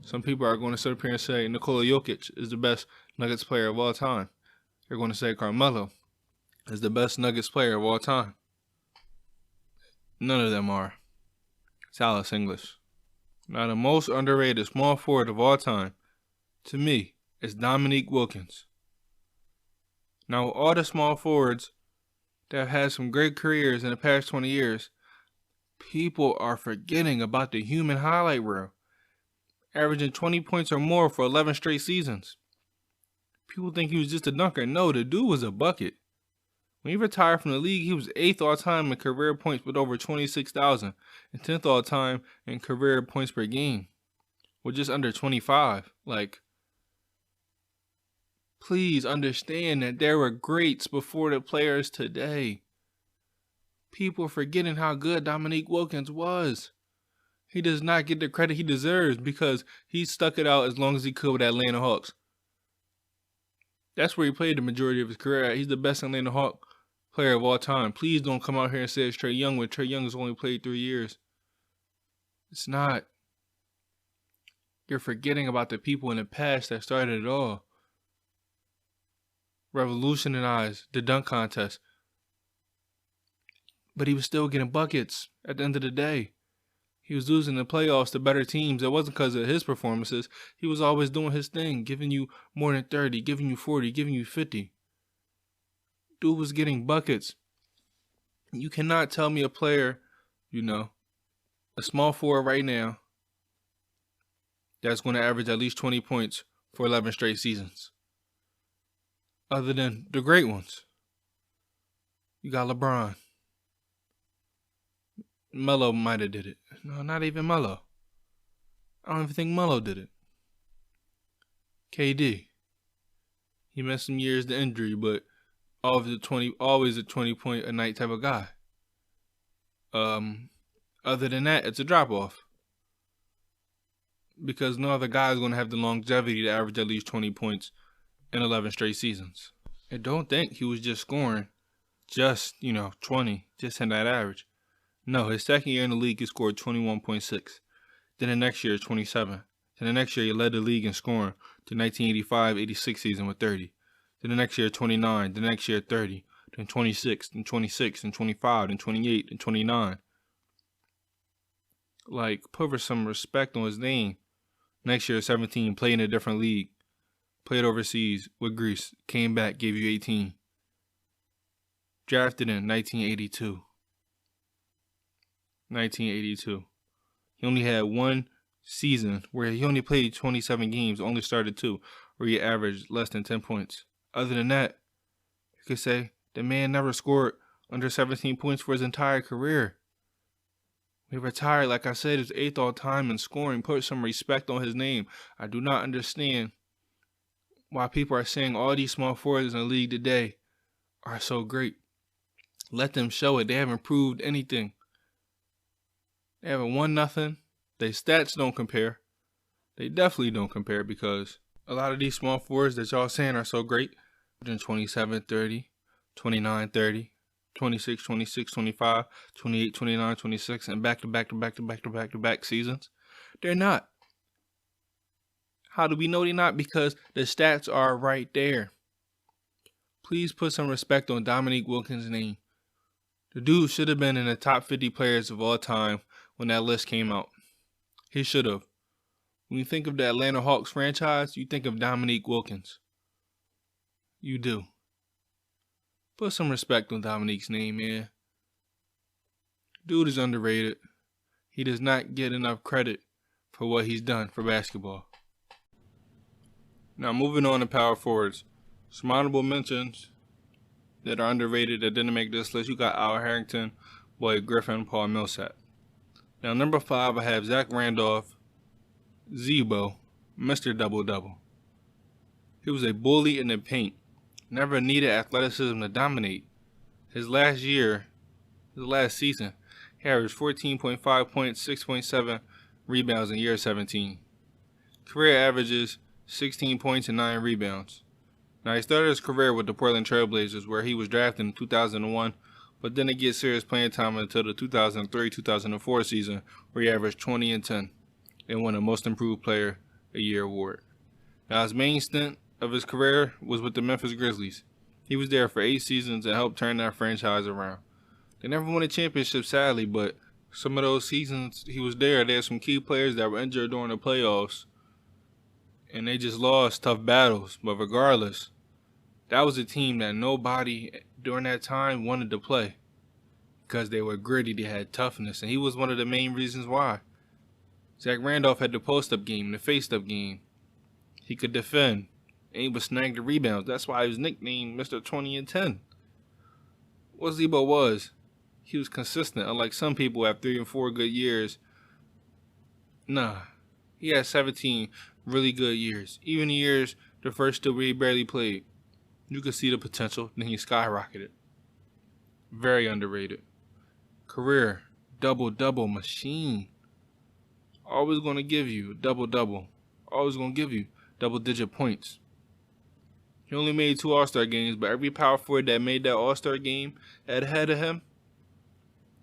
Some people are going to sit up here and say Nikola Jokic is the best Nuggets player of all time. They're going to say Carmelo is the best Nuggets player of all time. None of them are. It's Alice English. Now, the most underrated small forward of all time, to me, is Dominique Wilkins. Now, all the small forwards that have had some great careers in the past 20 years, people are forgetting about the human highlight reel. Averaging 20 points or more for 11 straight seasons. People think he was just a dunker. No, the dude was a bucket. When he retired from the league, he was 8th all-time in career points with over 26,000 and 10th all-time in career points per game with just under 25. Please understand that there were greats before the players today. People are forgetting how good Dominique Wilkins was. He does not get the credit he deserves because he stuck it out as long as he could with the Atlanta Hawks. That's where he played the majority of his career at. He's the best Atlanta Hawk player of all time. Please don't come out here and say it's Trae Young when Trae Young has only played 3 years. It's not. You're forgetting about the people in the past that started it all. Revolutionized the dunk contest. But he was still getting buckets at the end of the day. He was losing the playoffs to better teams. It wasn't because of his performances. He was always doing his thing, giving you more than 30, giving you 40, giving you 50. Dude was getting buckets. You cannot tell me a player, a small forward right now, that's going to average at least 20 points for 11 straight seasons. Other than the great ones. You got LeBron. Melo might have did it. No, not even Melo. I don't even think Melo did it. KD. He missed some years to injury, but always a 20-point a night type of guy. Other than that, it's a drop-off. Because no other guy is going to have the longevity to average at least 20 points in 11 straight seasons. And don't think he was just scoring 20, just in that average. No, his second year in the league, he scored 21.6. Then the next year, 27. Then the next year, he led the league in scoring the 1985-86 season with 30. Then the next year, 29. The next year, 30. Then 26, then 26, then 25, then 28, then 29. Put some respect on his name. Next year, 17, played in a different league. Played overseas with Greece. Came back, gave you 18. Drafted in 1982. 1982. He only had one season where he only played 27 games, only started 2, where he averaged less than 10 points. Other than that, you could say the man never scored under 17 points for his entire career. He retired, like I said, his 8th all-time in scoring. Put some respect on his name. I do not understand why people are saying all these small forwards in the league today are so great. Let them show it. They haven't proved anything. They haven't won nothing. Their stats don't compare. They definitely don't compare because a lot of these small forwards that y'all saying are so great, 27, 30, 29, 30, 26, 26, 25, 28, 29, 26, and back-to-back seasons. They're not. How do we know they're not? Because the stats are right there. Please put some respect on Dominique Wilkins' name. The dude should have been in the top 50 players of all time when that list came out. He should have. When you think of the Atlanta Hawks franchise, you think of Dominique Wilkins. You do. Put some respect on Dominique's name, man. Dude is underrated. He does not get enough credit for what he's done for basketball. Now moving on to power forwards. Some honorable mentions that are underrated that didn't make this list. You got Al Harrington, Boyd Griffin, Paul Millsap. Now number 5, I have Zach Randolph, Zebo, Mr. Double Double. He was a bully in the paint. Never needed athleticism to dominate. His last season, he averaged 14.5 points, 6.7 rebounds in year 17. Career averages 16 points and 9 rebounds. Now he started his career with the Portland Trail Blazers, where he was drafted in 2001, but didn't get serious playing time until the 2003-2004 season, where he averaged 20 and 10 and won a Most Improved Player a Year award. Now his main stint of his career was with the Memphis Grizzlies. He was there for 8 seasons and helped turn that franchise around. They never won a championship, sadly, but some of those seasons he was there, there were some key players that were injured during the playoffs, and they just lost tough battles. But regardless, that was a team that nobody during that time wanted to play because they were gritty, they had toughness, and he was one of the main reasons why. Zach Randolph had the post-up game, the face-up game. He could defend, and he would snag the rebounds. That's why he was nicknamed Mr. 20 and 10. What Zebo was, he was consistent. Unlike some people have 3 and 4 good years. Nah, he had 17 really good years. Even the years the first 2 where he barely played, you could see the potential, and he skyrocketed. Very underrated. Career double-double machine. Always going to give you double-double. Always going to give you double-digit points. He only made 2 All-Star games, but every power forward that made that All-Star game ahead of him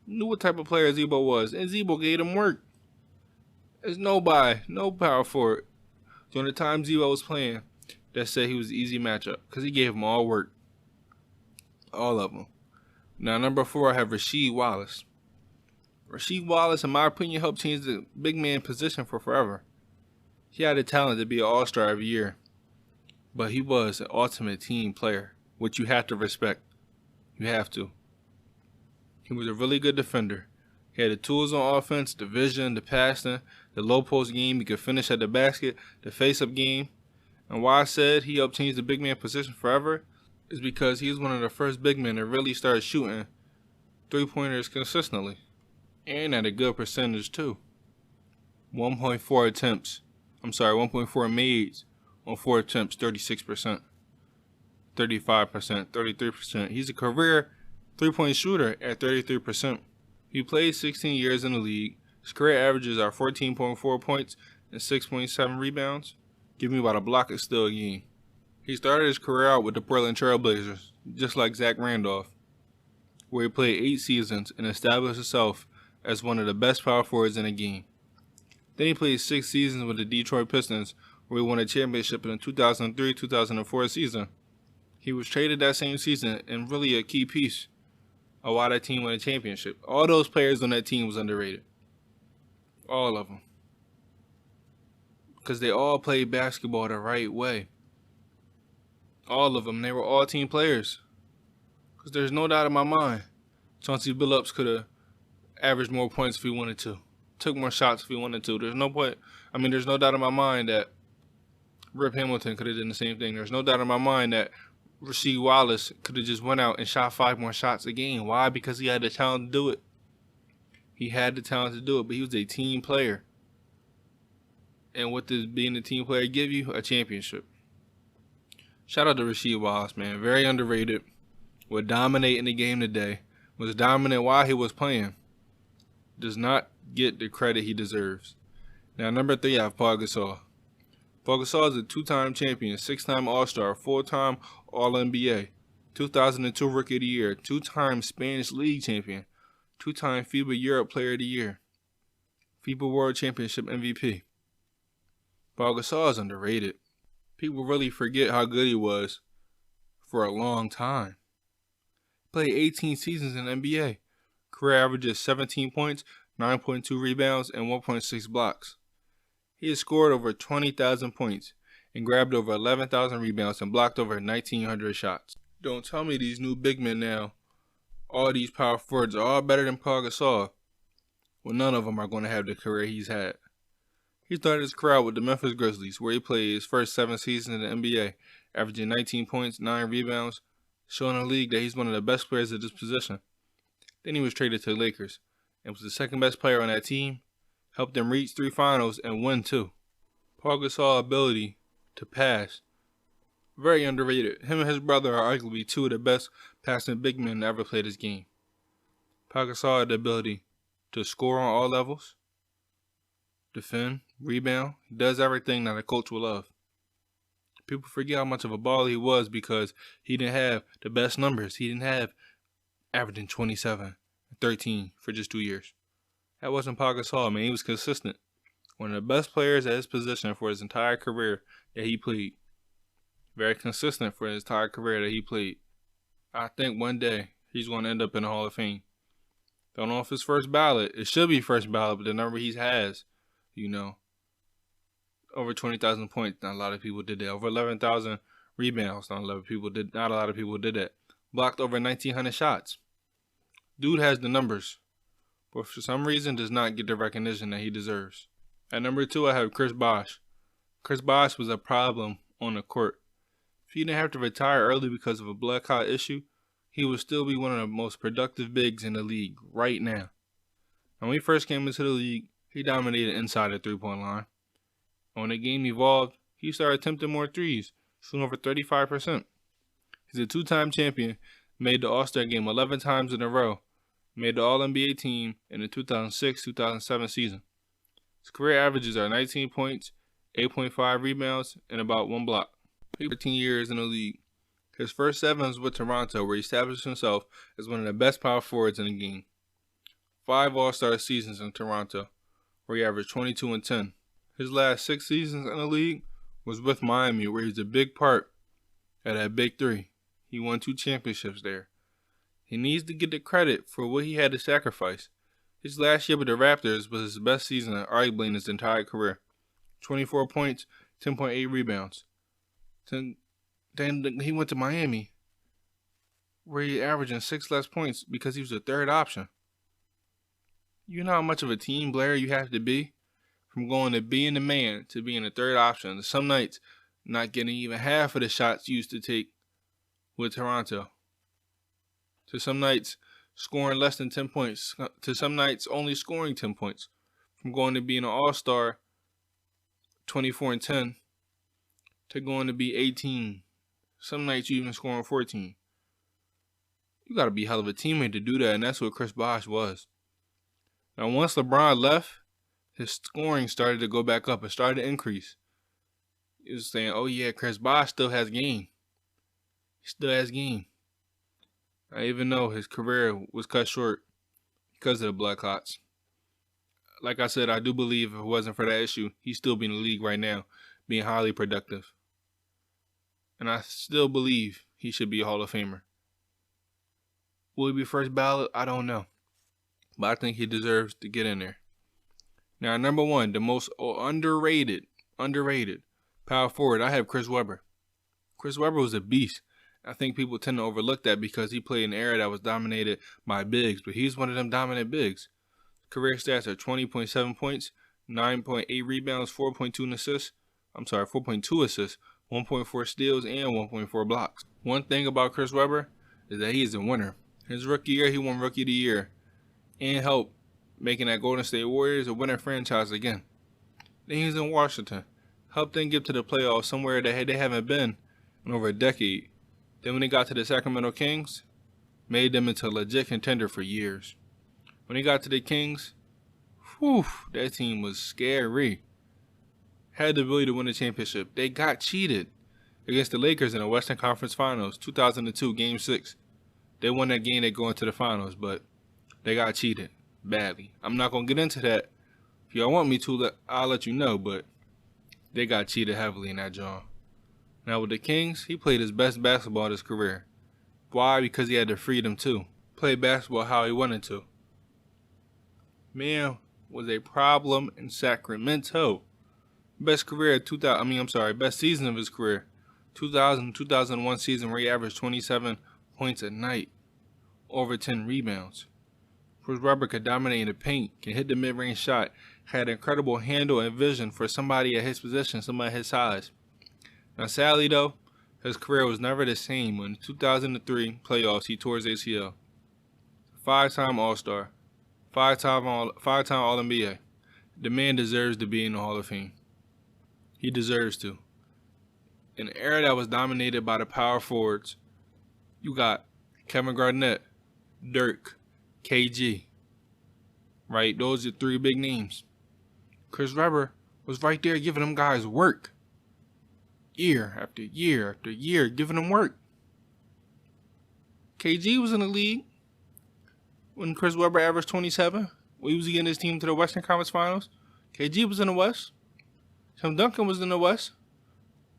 knew what type of player Zebo was, and Zebo gave him work. There's no power forward during the time Zebo was playing that said he was an easy matchup, because he gave him all work. All of them. Now, number 4, I have Rasheed Wallace. Rasheed Wallace, in my opinion, helped change the big man position for forever. He had the talent to be an all-star every year, but he was an ultimate team player, which you have to respect. You have to. He was a really good defender. He had the tools on offense, the vision, the passing, the low post game. He could finish at the basket, the face-up game. And why I said he helped change the big man position forever is because he was one of the first big men that really started shooting 3-pointers consistently. And at a good percentage too. 1.4 mades on 4 attempts, 36%, 35%, 33%. He's a career 3-point shooter at 33%. He played 16 years in the league. His career averages are 14.4 points and 6.7 rebounds. Give me about a block of steal a game. He started his career out with the Portland Trail Blazers, just like Zach Randolph, where he played 8 seasons and established himself as one of the best power forwards in the game. Then he played 6 seasons with the Detroit Pistons, where he won a championship in the 2003-2004 season. He was traded that same season and really a key piece of why that team won a championship. All those players on that team was underrated. All of them. Because they all played basketball the right way. All of them. They were all team players. Because there's no doubt in my mind Chauncey Billups could have averaged more points if he wanted to. Took more shots if he wanted to. There's no doubt in my mind that Rip Hamilton could have done the same thing. There's no doubt in my mind that Rasheed Wallace could have just went out and shot 5 more shots a game. Why? Because he had the talent to do it. He had the talent to do it, but he was a team player. And what does being a team player give you? A championship. Shout out to Rasheed Wallace, man. Very underrated. Would dominate in the game today. Was dominant while he was playing. Does not get the credit he deserves. Now, number 3, I have Paul Gasol. Paul Gasol is a 2-time champion, 6-time All-Star, 4-time All-NBA, 2002 Rookie of the Year, 2-time Spanish League champion, 2-time FIBA Europe Player of the Year, FIBA World Championship MVP. Paul Gasol is underrated. People really forget how good he was for a long time. Played 18 seasons in the NBA. Career averages 17 points, 9.2 rebounds, and 1.6 blocks. He has scored over 20,000 points and grabbed over 11,000 rebounds and blocked over 1,900 shots. Don't tell me these new big men now, all these power forwards are all better than Paul Gasol. Well, none of them are going to have the career he's had. He started his career out with the Memphis Grizzlies, where he played his first 7 seasons in the NBA, averaging 19 points, 9 rebounds, showing the league that he's one of the best players at this position. Then he was traded to the Lakers and was the second best player on that team, helped them reach 3 finals and win 2. Paul Gasol's ability to pass, very underrated. Him and his brother are arguably 2 of the best passing big men to ever play this game. Paul Gasol had the ability to score on all levels, defend, rebound. He does everything that a coach will love. People forget how much of a baller he was because he didn't have the best numbers. He didn't have averaging 27, 13 for just 2 years. That wasn't Paul Gasol, man. He was consistent. One of the best players at his position for his entire career that he played. Very consistent for his entire career that he played. I think one day he's going to end up in the Hall of Fame. Don't know if it's first ballot. It should be first ballot, but the number he has, over 20,000 points. Not a lot of people did that. Over 11,000 rebounds. Not a lot of people did that. Blocked over 1,900 shots. Dude has the numbers, but for some reason does not get the recognition that he deserves. At number 2, I have Chris Bosh. Chris Bosh was a problem on the court. If he didn't have to retire early because of a blood clot issue, he would still be one of the most productive bigs in the league right now. And when he first came into the league, he dominated inside the 3-point line. When the game evolved, he started attempting more threes, shooting over 35%. He's a 2-time champion, made the All-Star game 11 times in a row, made the All-NBA team in the 2006-2007 season. His career averages are 19 points, 8.5 rebounds, and about 1 block. He 13 years in the league. His first 7 was with Toronto, where he established himself as one of the best power forwards in the game. 5 All-Star seasons in Toronto, where he averaged 22 and 10. His last 6 seasons in the league was with Miami, where he's a big part of that Big 3. He won 2 championships there. He needs to get the credit for what he had to sacrifice. His last year with the Raptors was his best season arguably in his entire career. 24 points, 10.8 rebounds. Then he went to Miami, where he averaging 6 less points because he was the 3rd option. You know how much of a team player you have to be? From going to being the man to being the 3rd option. Some nights, not getting even half of the shots you used to take with Toronto. To some nights, scoring less than 10 points. To some nights, only scoring 10 points. From going to being an all-star, 24 and 10, to going to be 18. Some nights you even scoring 14. You got to be a hell of a teammate to do that, and that's what Chris Bosh was. Now, once LeBron left, his scoring started to go back up. It started to increase. He was saying, oh yeah, Chris Bosh still has game. He still has game. Now, even though his career was cut short because of the blood clots. Like I said, I do believe if it wasn't for that issue, he'd still be in the league right now, being highly productive. And I still believe he should be a Hall of Famer. Will he be first ballot? I don't know. But I think he deserves to get in there. Now, number 1, the most underrated power forward, I have Chris Webber. Chris Webber was a beast. I think people tend to overlook that because he played in an era that was dominated by bigs, but he's one of them dominant bigs. Career stats are 20.7 points, 9.8 rebounds, 4.2 assists, 1.4 steals, and 1.4 blocks. One thing about Chris Webber is that he is a winner. His rookie year, he won Rookie of the Year and helped making that Golden State Warriors a winning franchise again. Then he was in Washington, helped them get to the playoffs somewhere that they haven't been in over a decade. Then when he got to the Sacramento Kings, made them into a legit contender for years. When he got to the Kings, that team was scary. Had the ability to win the championship. They got cheated against the Lakers in the Western Conference Finals, 2002, Game 6. They won that game, they go into the finals, but they got cheated badly. I'm not going to get into that. If y'all want me to, I'll let you know, but they got cheated heavily in that job. Now with the Kings, he played his best basketball in his career. Why? Because he had the freedom to play basketball how he wanted to. Man was a problem in Sacramento. Best season of his career. 2000-2001 season where he averaged 27 points a night, over 10 rebounds. Chris Webber could dominate in the paint, can hit the mid-range shot, had incredible handle and vision for somebody at his position, somebody his size. Now sadly though, his career was never the same when in 2003 playoffs he tore his ACL. Five-time All-Star, five-time All-NBA. The man deserves to be in the Hall of Fame. He deserves to. In an era that was dominated by the power forwards, you got Kevin Garnett, Dirk, KG. Right? Those are three big names. Chris Webber was right there giving them guys work. Year after year after year, giving them work. KG was in the league when Chris Webber averaged 27. When he was getting his team to the Western Conference Finals. KG was in the West. Tim Duncan was in the West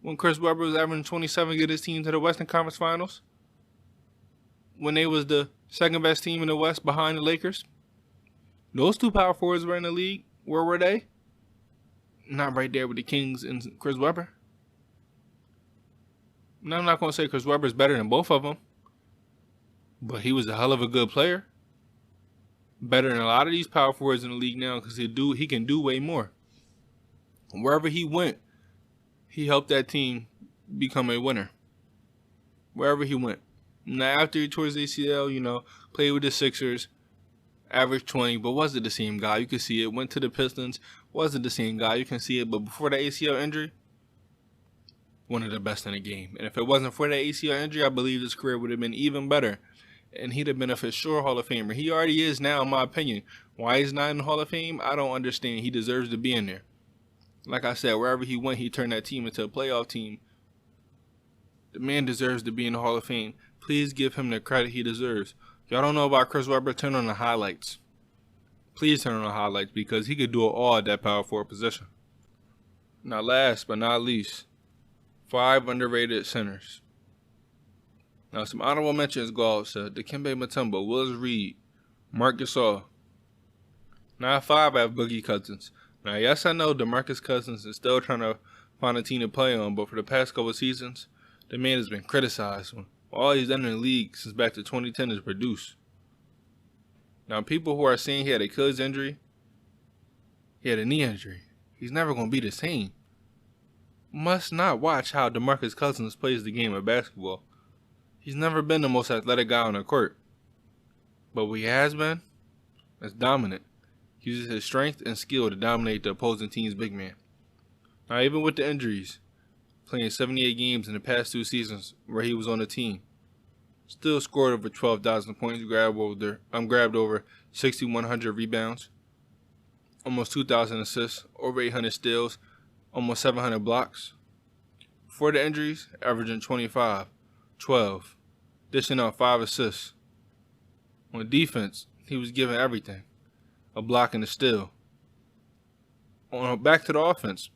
when Chris Webber was averaging 27, get his team to the Western Conference Finals. When they was the second best team in the West behind the Lakers. Those two power forwards were in the league. Where were they? Not right there with the Kings and Chris Webber. Now, I'm not going to say Chris Webber is better than both of them. But he was a hell of a good player. Better than a lot of these power forwards in the league now because he can do way more. Wherever he went, he helped that team become a winner. Wherever he went. Now, after he tore his ACL, played with the Sixers, averaged 20, but wasn't the same guy. You could see it. Went to the Pistons, wasn't the same guy. You can see it. But before the ACL injury, one of the best in the game. And if it wasn't for the ACL injury, I believe his career would have been even better. And he'd have been a for sure Hall of Famer. He already is now, in my opinion. Why he's not in the Hall of Fame, I don't understand. He deserves to be in there. Like I said, wherever he went, he turned that team into a playoff team. The man deserves to be in the Hall of Fame. Please give him the credit he deserves. Y'all don't know about Chris Webber? Turn on the highlights. Please turn on the highlights because he could do it all at that power forward position. Now, last but not least, 5 underrated centers. Now, some honorable mentions go out to Dikembe Mutombo, Willis Reed, Marc Gasol. Now, at 5, I have Boogie Cousins. Now, yes, I know DeMarcus Cousins is still trying to find a team to play on, but for the past couple of seasons, the man has been criticized. All he's done in the league since back to 2010 is produce. Now, people who are saying he had a Achilles injury, he had a knee injury. He's never going to be the same. Must not watch how DeMarcus Cousins plays the game of basketball. He's never been the most athletic guy on the court. But what he has been is dominant. He uses his strength and skill to dominate the opposing team's big man. Now, even with the injuries, playing 78 games in the past 2 seasons where he was on the team, still scored over 12,000 points, grabbed over 6,100 rebounds, almost 2,000 assists, over 800 steals, almost 700 blocks. Before the injuries, averaging 25, 12, dishing out 5 assists. On defense, he was giving everything. A block and a steal. Back to the offense,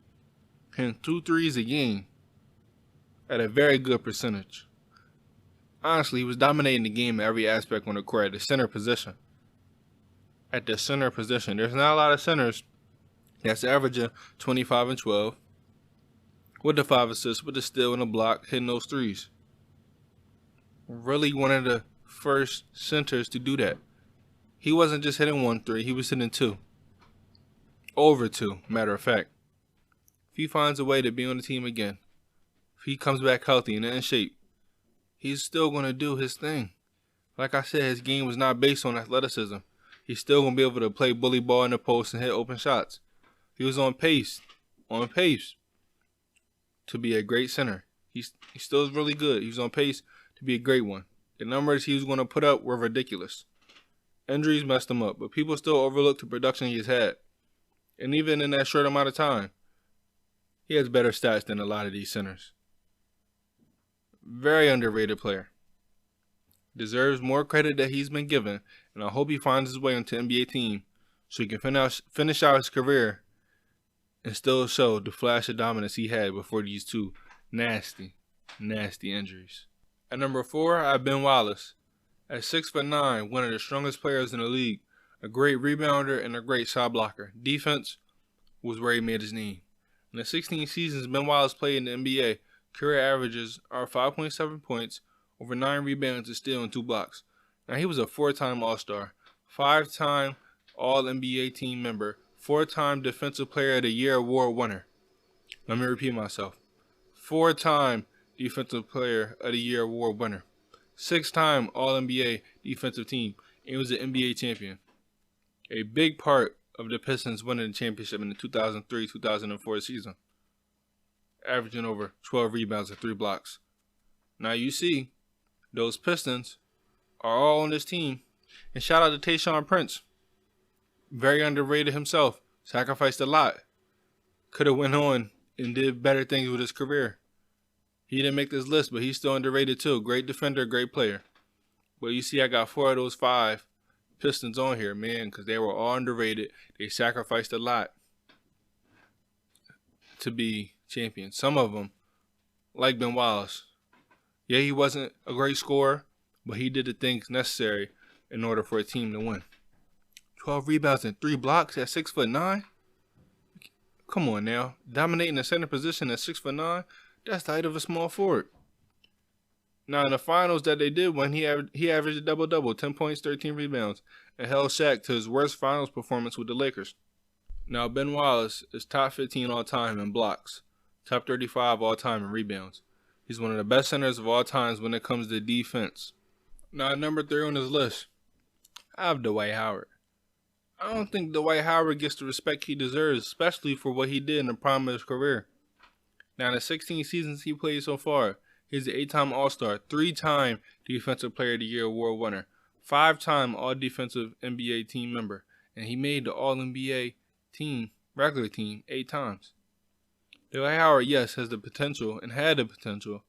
hitting 2 threes a game at a very good percentage. Honestly, he was dominating the game in every aspect on the court at the center position. At the center position. There's not a lot of centers that's averaging 25 and 12 with the 5 assists, with the steal and the block, hitting those threes. Really one of the first centers to do that. He wasn't just hitting 1 3, he was hitting 2. Over 2, matter of fact. If he finds a way to be on the team again, if he comes back healthy and in shape, he's still going to do his thing. Like I said, his game was not based on athleticism. He's still going to be able to play bully ball in the post and hit open shots. He was on pace to be a great center. He still is really good. He was on pace to be a great one. The numbers he was going to put up were ridiculous. Injuries messed him up, but people still overlook the production he's had. And even in that short amount of time, he has better stats than a lot of these centers. Very underrated player. Deserves more credit that he's been given, and I hope he finds his way into NBA team so he can finish out his career and still show the flash of dominance he had before these 2 nasty injuries. At number 4, I have Ben Wallace. At 6'9", one of the strongest players in the league, a great rebounder and a great shot blocker. Defense was where he made his name. In the 16 seasons Ben Wallace played in the NBA, career averages are 5.7 points, over 9 rebounds, a steal, and 2 blocks. Now, he was a 4-time All-Star, 5-time All-NBA team member, 4-time Defensive Player of the Year award winner. Let me repeat myself. 4-time Defensive Player of the Year award winner, 6-time All-NBA defensive team, and he was an NBA champion. A big part of the Pistons winning the championship in the 2003-2004 season, averaging over 12 rebounds and 3 blocks. Now you see, those Pistons are all on this team. And shout out to Tayshaun Prince. Very underrated himself. Sacrificed a lot. Could have went on and did better things with his career. He didn't make this list, but he's still underrated too. Great defender, great player. But you see, I got 4 of those 5 Pistons on here, man, because they were all underrated. They sacrificed a lot to be champions. Some of them, like Ben Wallace. Yeah, he wasn't a great scorer, but he did the things necessary in order for a team to win. 12 rebounds and 3 blocks at 6'9". Come on now. Dominating the center position at 6'9", that's the height of a small forward. Now, in the finals that they did win, he averaged a double-double, 10 points, 13 rebounds, and held Shaq to his worst finals performance with the Lakers. Now, Ben Wallace is top 15 all-time in blocks, top 35 all-time in rebounds. He's one of the best centers of all times when it comes to defense. Now, at number 3 on his list, I have Dwight Howard. I don't think Dwight Howard gets the respect he deserves, especially for what he did in the prime of his career. Now, in the 16 seasons he played so far, he's an 8-time All-Star, 3-time Defensive Player of the Year award winner, 5-time All-Defensive NBA team member, and he made the All-NBA team, regular team, 8 times. Dwight Howard, yes, has the potential and had the potential,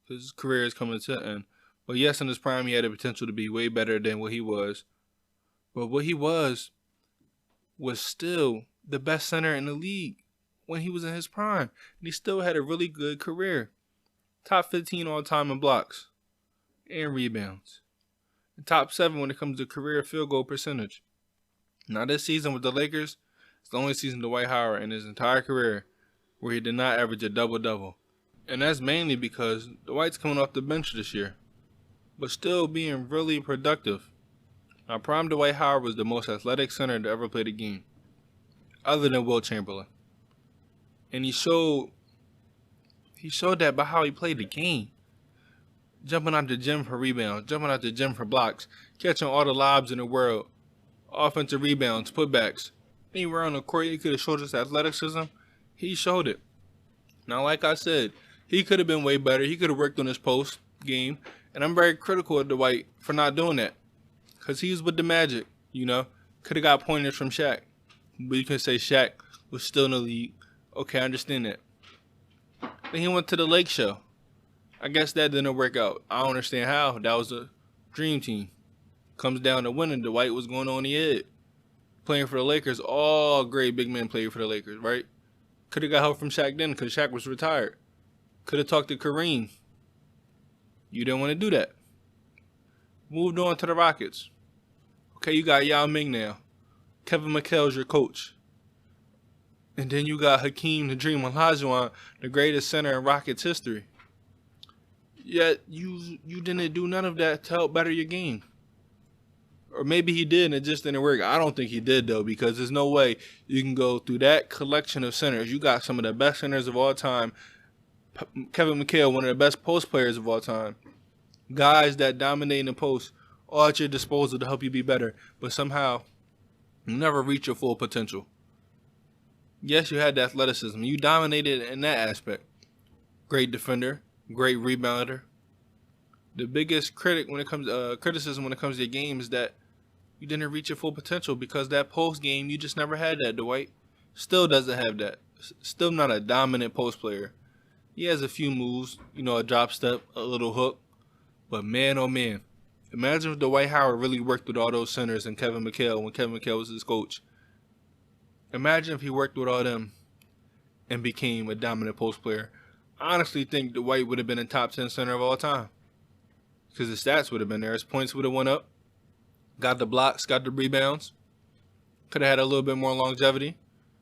because his career is coming to an end. But yes, in his prime, he had the potential to be way better than what he was. But what he was still the best center in the league when he was in his prime. And he still had a really good career. Top 15 all-time in blocks and rebounds. And top 7 when it comes to career field goal percentage. Now, this season with the Lakers, it's the only season Dwight Howard in his entire career where he did not average a double-double. And that's mainly because Dwight's coming off the bench this year, but still being really productive. Now, prime Dwight Howard was the most athletic center to ever play the game, other than Wilt Chamberlain. And he showed that by how he played the game. Jumping out the gym for rebounds, jumping out the gym for blocks, catching all the lobs in the world, offensive rebounds, putbacks. Anywhere on the court he could have showed his athleticism, he showed it. Now, like I said, he could have been way better. He could have worked on his post game. And I'm very critical of Dwight for not doing that. Because he was with the Magic, you know. Could have got pointers from Shaq. But you can say Shaq was still in the league. Okay, I understand that. Then he went to the Lake Show. I guess that didn't work out. I don't understand how. That was a dream team. Comes down to winning. Dwight was going on the head. Playing for the Lakers. All great big men played for the Lakers, right? Could have got help from Shaq then because Shaq was retired. Could have talked to Kareem. You didn't want to do that. Moved on to the Rockets. Okay, you got Yao Ming now. Kevin McHale's your coach. And then you got Hakeem the Dream Olajuwon, the greatest center in Rockets history. Yet you didn't do none of that to help better your game. Or maybe he did and it just didn't work. I don't think he did, though, because there's no way you can go through that collection of centers. You got some of the best centers of all time. Kevin McHale, one of the best post players of all time. Guys that dominate in the post, all at your disposal to help you be better. But somehow, you never reach your full potential. Yes, you had the athleticism. You dominated in that aspect. Great defender, great rebounder. The biggest criticism when it comes to your game is that you didn't reach your full potential because that post game, you just never had that, Dwight. Still doesn't have that. Still not a dominant post player. He has a few moves, a drop step, a little hook. But man, oh man, imagine if Dwight Howard really worked with all those centers and Kevin McHale when Kevin McHale was his coach. Imagine if he worked with all them and became a dominant post player. I honestly think Dwight would have been a top 10 center of all time. Because his stats would have been there. His points would have went up. Got the blocks, got the rebounds. Could have had a little bit more longevity.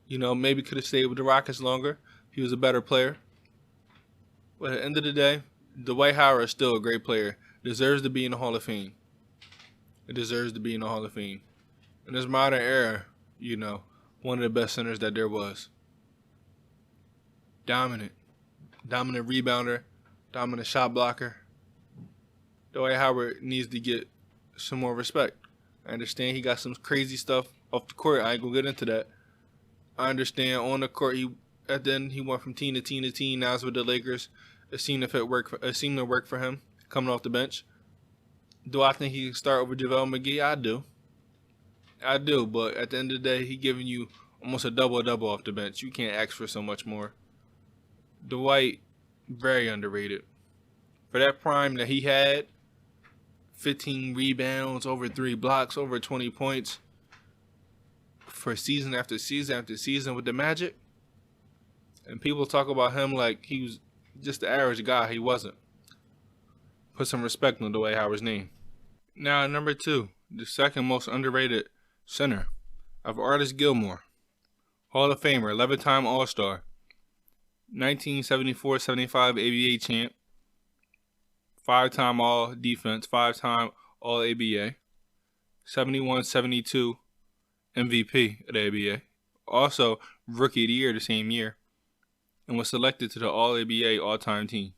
Maybe could have stayed with the Rockets longer. He was a better player. But at the end of the day, Dwight Howard is still a great player. Deserves to be in the Hall of Fame. It deserves to be in the Hall of Fame. In this modern era, one of the best centers that there was. Dominant rebounder, dominant shot blocker. Dwight Howard needs to get some more respect. I understand he got some crazy stuff off the court. I ain't gonna get into that. I understand on the court he went from team to team to team. Now it's with the Lakers. It seemed to work for him coming off the bench. Do I think he can start over JaVale McGee? I do, but at the end of the day, he giving you almost a double-double off the bench. You can't ask for so much more. Dwight, very underrated. For that prime that he had, 15 rebounds, over 3 blocks, over 20 points, for season after season after season with the Magic, and people talk about him like he was just the average guy. He wasn't. Put some respect on Dwight Howard's name. Now, number 2, the second most underrated center of Artis Gilmore, Hall of Famer, 11-time All-Star, 1974-75 ABA champ, 5-time All-Defense, 5-time All-ABA, 71-72 MVP of the ABA, also Rookie of the Year the same year, and was selected to the All-ABA All-Time Team.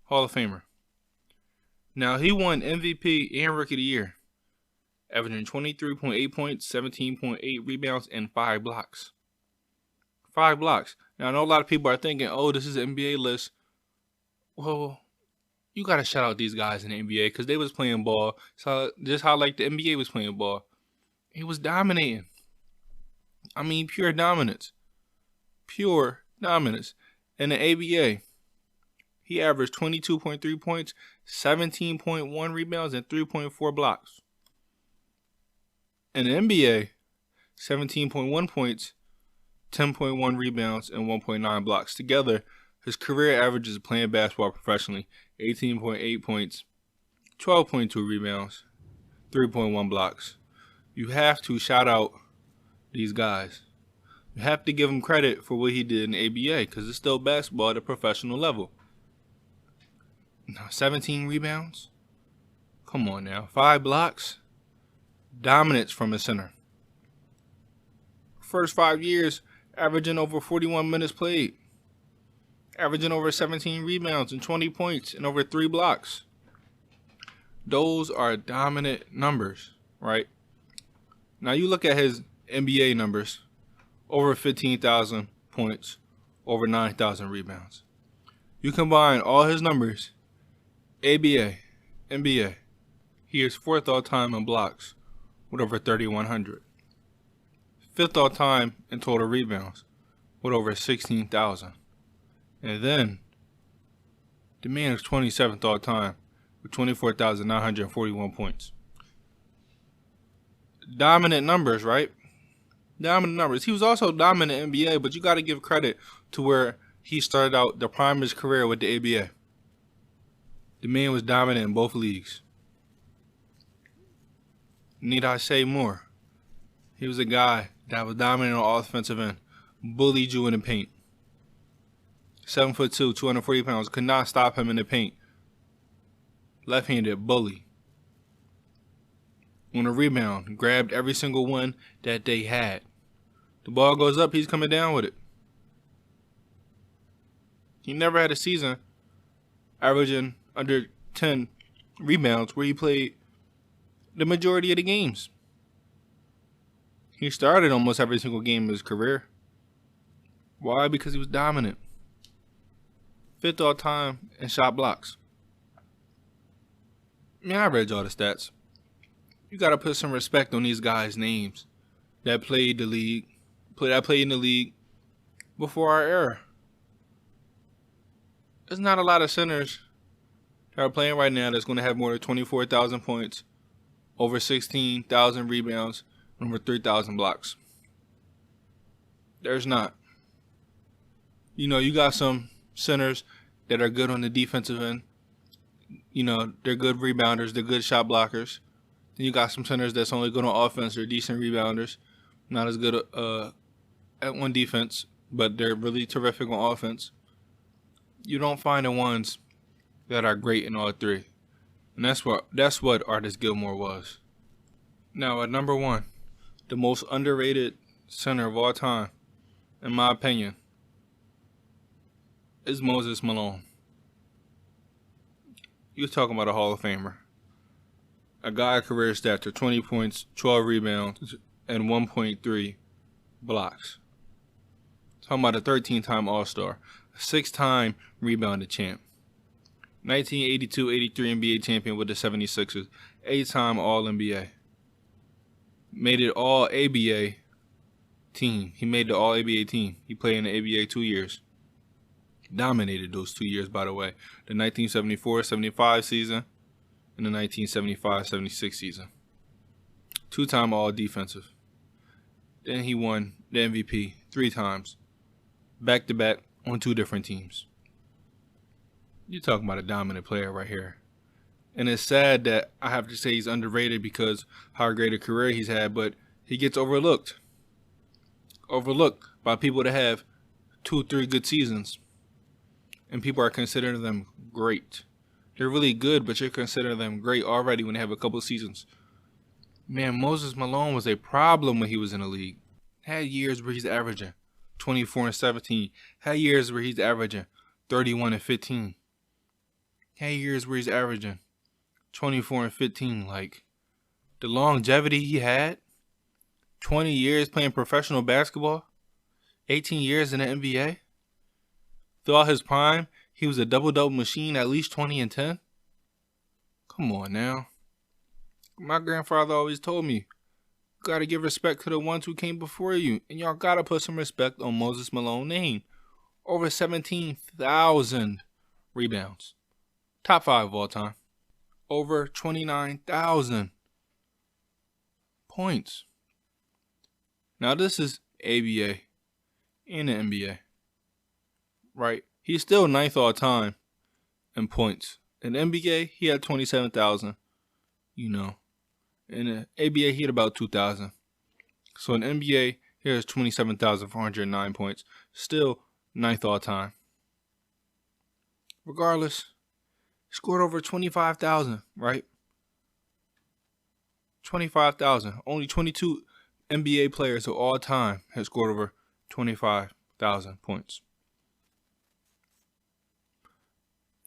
Hall of Famer. Now, he won MVP and Rookie of the Year, averaging 23.8 points, 17.8 rebounds, and 5 blocks. 5 blocks. Now, I know a lot of people are thinking, oh, this is an NBA list. Well, you got to shout out these guys in the NBA because they was playing ball. So just how like the NBA was playing ball. He was dominating. I mean, pure dominance. Pure dominance. In the ABA, he averaged 22.3 points, 17.1 rebounds, and 3.4 blocks. In the NBA, 17.1 points, 10.1 rebounds, and 1.9 blocks. Together, his career averages playing basketball professionally, 18.8 points, 12.2 rebounds, 3.1 blocks. You have to shout out these guys. You have to give him credit for what he did in the ABA because it's still basketball at a professional level. Now, 17 rebounds? Come on now. 5 blocks? Dominance from a center. First 5 years, averaging over 41 minutes played. Averaging over 17 rebounds and 20 points and over 3 blocks. Those are dominant numbers, right? Now you look at his NBA numbers. Over 15,000 points. Over 9,000 rebounds. You combine all his numbers. ABA, NBA. He is 4th all-time in blocks with over 3,100. 5th all-time in total rebounds with over 16,000. And then, the man is 27th all-time with 24,941 points. Dominant numbers, right? Dominant numbers. He was also dominant in NBA, but you got to give credit to where he started out the prime of his career with the ABA. The man was dominant in both leagues. Need I say more? He was a guy that was dominant on offensive end. Bullied you in the paint. 7'2", 240 pounds. Could not stop him in the paint. Left-handed bully. On a rebound, grabbed every single one that they had. The ball goes up, he's coming down with it. He never had a season averaging under 10 rebounds where he played the majority of the games. He started almost every single game of his career. Why? Because he was dominant. 5th all time in shot blocks. Man, I read y'all the stats. You got to put some respect on these guys' names that played in the league before our era. There's not a lot of centers that are playing right now that's going to have more than 24,000 points, over 16,000 rebounds, and over 3,000 blocks. There's not. You got some centers that are good on the defensive end. They're good rebounders. They're good shot blockers. Then you got some centers that's only good on offense. They're decent rebounders. Not as good at one defense. but they're really terrific on offense. You don't find the ones that are great in all three. And that's what Artis Gilmore was. Now at number 1, the most underrated center of all time, in my opinion, is Moses Malone. You're talking about a Hall of Famer. A guy career stats are 20 points, 12 rebounds, and 1.3 blocks. Talking about a 13-time All-Star, a 6-time rebounded champ, 1982-83 NBA champion with the 76ers, 8-time All-NBA. Made it All-ABA team. He made the All-ABA team. He played in the ABA 2 years. Dominated those 2 years, by the way. The 1974-75 season and the 1975-76 season. 2-time All-Defensive. Then he won the MVP 3 times. Back-to-back on 2 different teams. You're talking about a dominant player right here. And it's sad that I have to say he's underrated because how great a career he's had, but he gets overlooked. Overlooked by people that have 2-3 good seasons. And people are considering them great. They're really good, but you're considering them great already when they have a couple seasons. Man, Moses Malone was a problem when he was in the league. Had years where he's averaging 24 and 17. Had years where he's averaging 31 and 15. Had years where he's averaging 24 and 15. Like, the longevity he had, 20 years playing professional basketball, 18 years in the NBA. Throughout his prime, he was a double-double machine, at least 20 and 10. Come on now. My grandfather always told me, you gotta give respect to the ones who came before you, and y'all gotta put some respect on Moses Malone's name. Over 17,000 rebounds. Top 5 of all time. Over 29,000 points. Now this is ABA and the NBA. Right? He's still 9th all time in points. In the NBA, he had 27,000. You know. In the ABA, he had about 2,000. So in NBA, he has 27,409 points. Still 9th all time. Regardless, he scored over 25,000, right? 25,000. Only 22 NBA players of all time have scored over 25,000 points.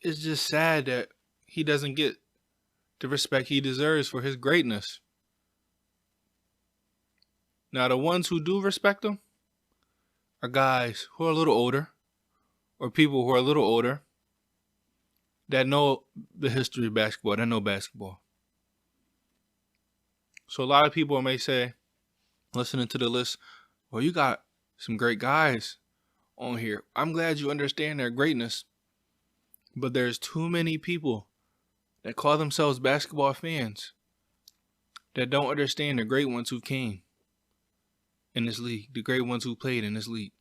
It's just sad that he doesn't get the respect he deserves for his greatness. Now, the ones who do respect him are guys who are a little older, or people who are a little older, that know the history of basketball, that know basketball. So a lot of people may say, listening to the list, well, you got some great guys on here. I'm glad you understand their greatness. But there's too many people that call themselves basketball fans that don't understand the great ones who came in this league, the great ones who played in this league.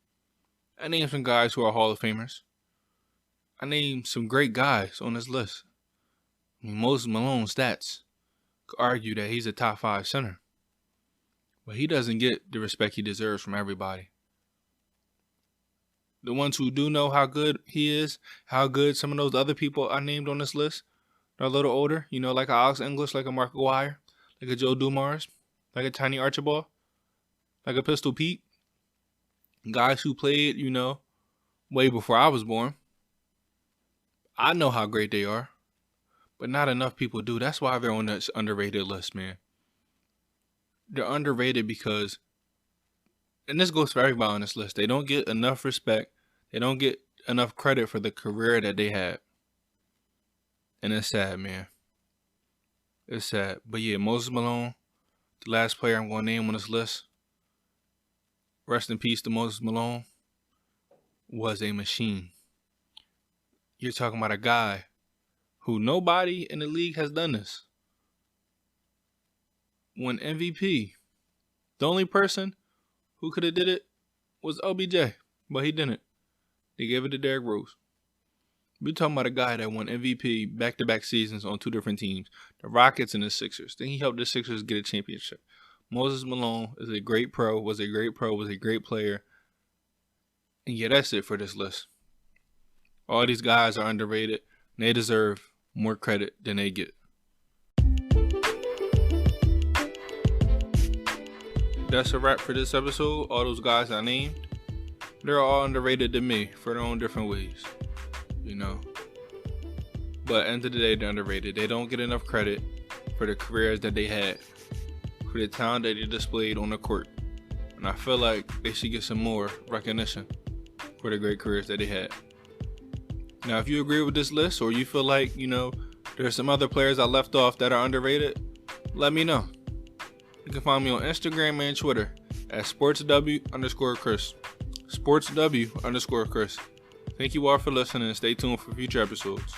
I named some guys who are Hall of Famers. I named some great guys on this list. I mean, Moses Malone's stats could argue that he's a top 5 center. But he doesn't get the respect he deserves from everybody. The ones who do know how good he is, how good some of those other people I named on this list, they're a little older, you know, like a Alex English, like a Mark Aguirre, like a Joe Dumars, like a Tiny Archibald, like a Pistol Pete. Guys who played, you know, way before I was born. I know how great they are, but not enough people do. That's why they're on this underrated list, man. They're underrated because, and this goes for everybody on this list, they don't get enough respect. They don't get enough credit for the career that they had. And it's sad, man. It's sad. But yeah, Moses Malone, the last player I'm going to name on this list, rest in peace to Moses Malone, was a machine. You're talking about a guy who nobody in the league has done this. Won MVP. The only person who could have did it was OBJ, but he didn't. They gave it to Derrick Rose. We're talking about a guy that won MVP back-to-back seasons on 2 different teams, the Rockets and the Sixers. Then he helped the Sixers get a championship. Moses Malone is a great pro, was a great player. And yeah, that's it for this list. All these guys are underrated, and they deserve more credit than they get. That's a wrap for this episode. All those guys I named, they're all underrated to me for their own different ways, But at the end of the day, they're underrated. They don't get enough credit for the careers that they had, for the talent that they displayed on the court. And I feel like they should get some more recognition for the great careers that they had. Now, if you agree with this list, or you feel like, there's some other players I left off that are underrated, let me know. You can find me on Instagram and Twitter at sportsw_Chris. sportsw_Chris. Thank you all for listening and stay tuned for future episodes.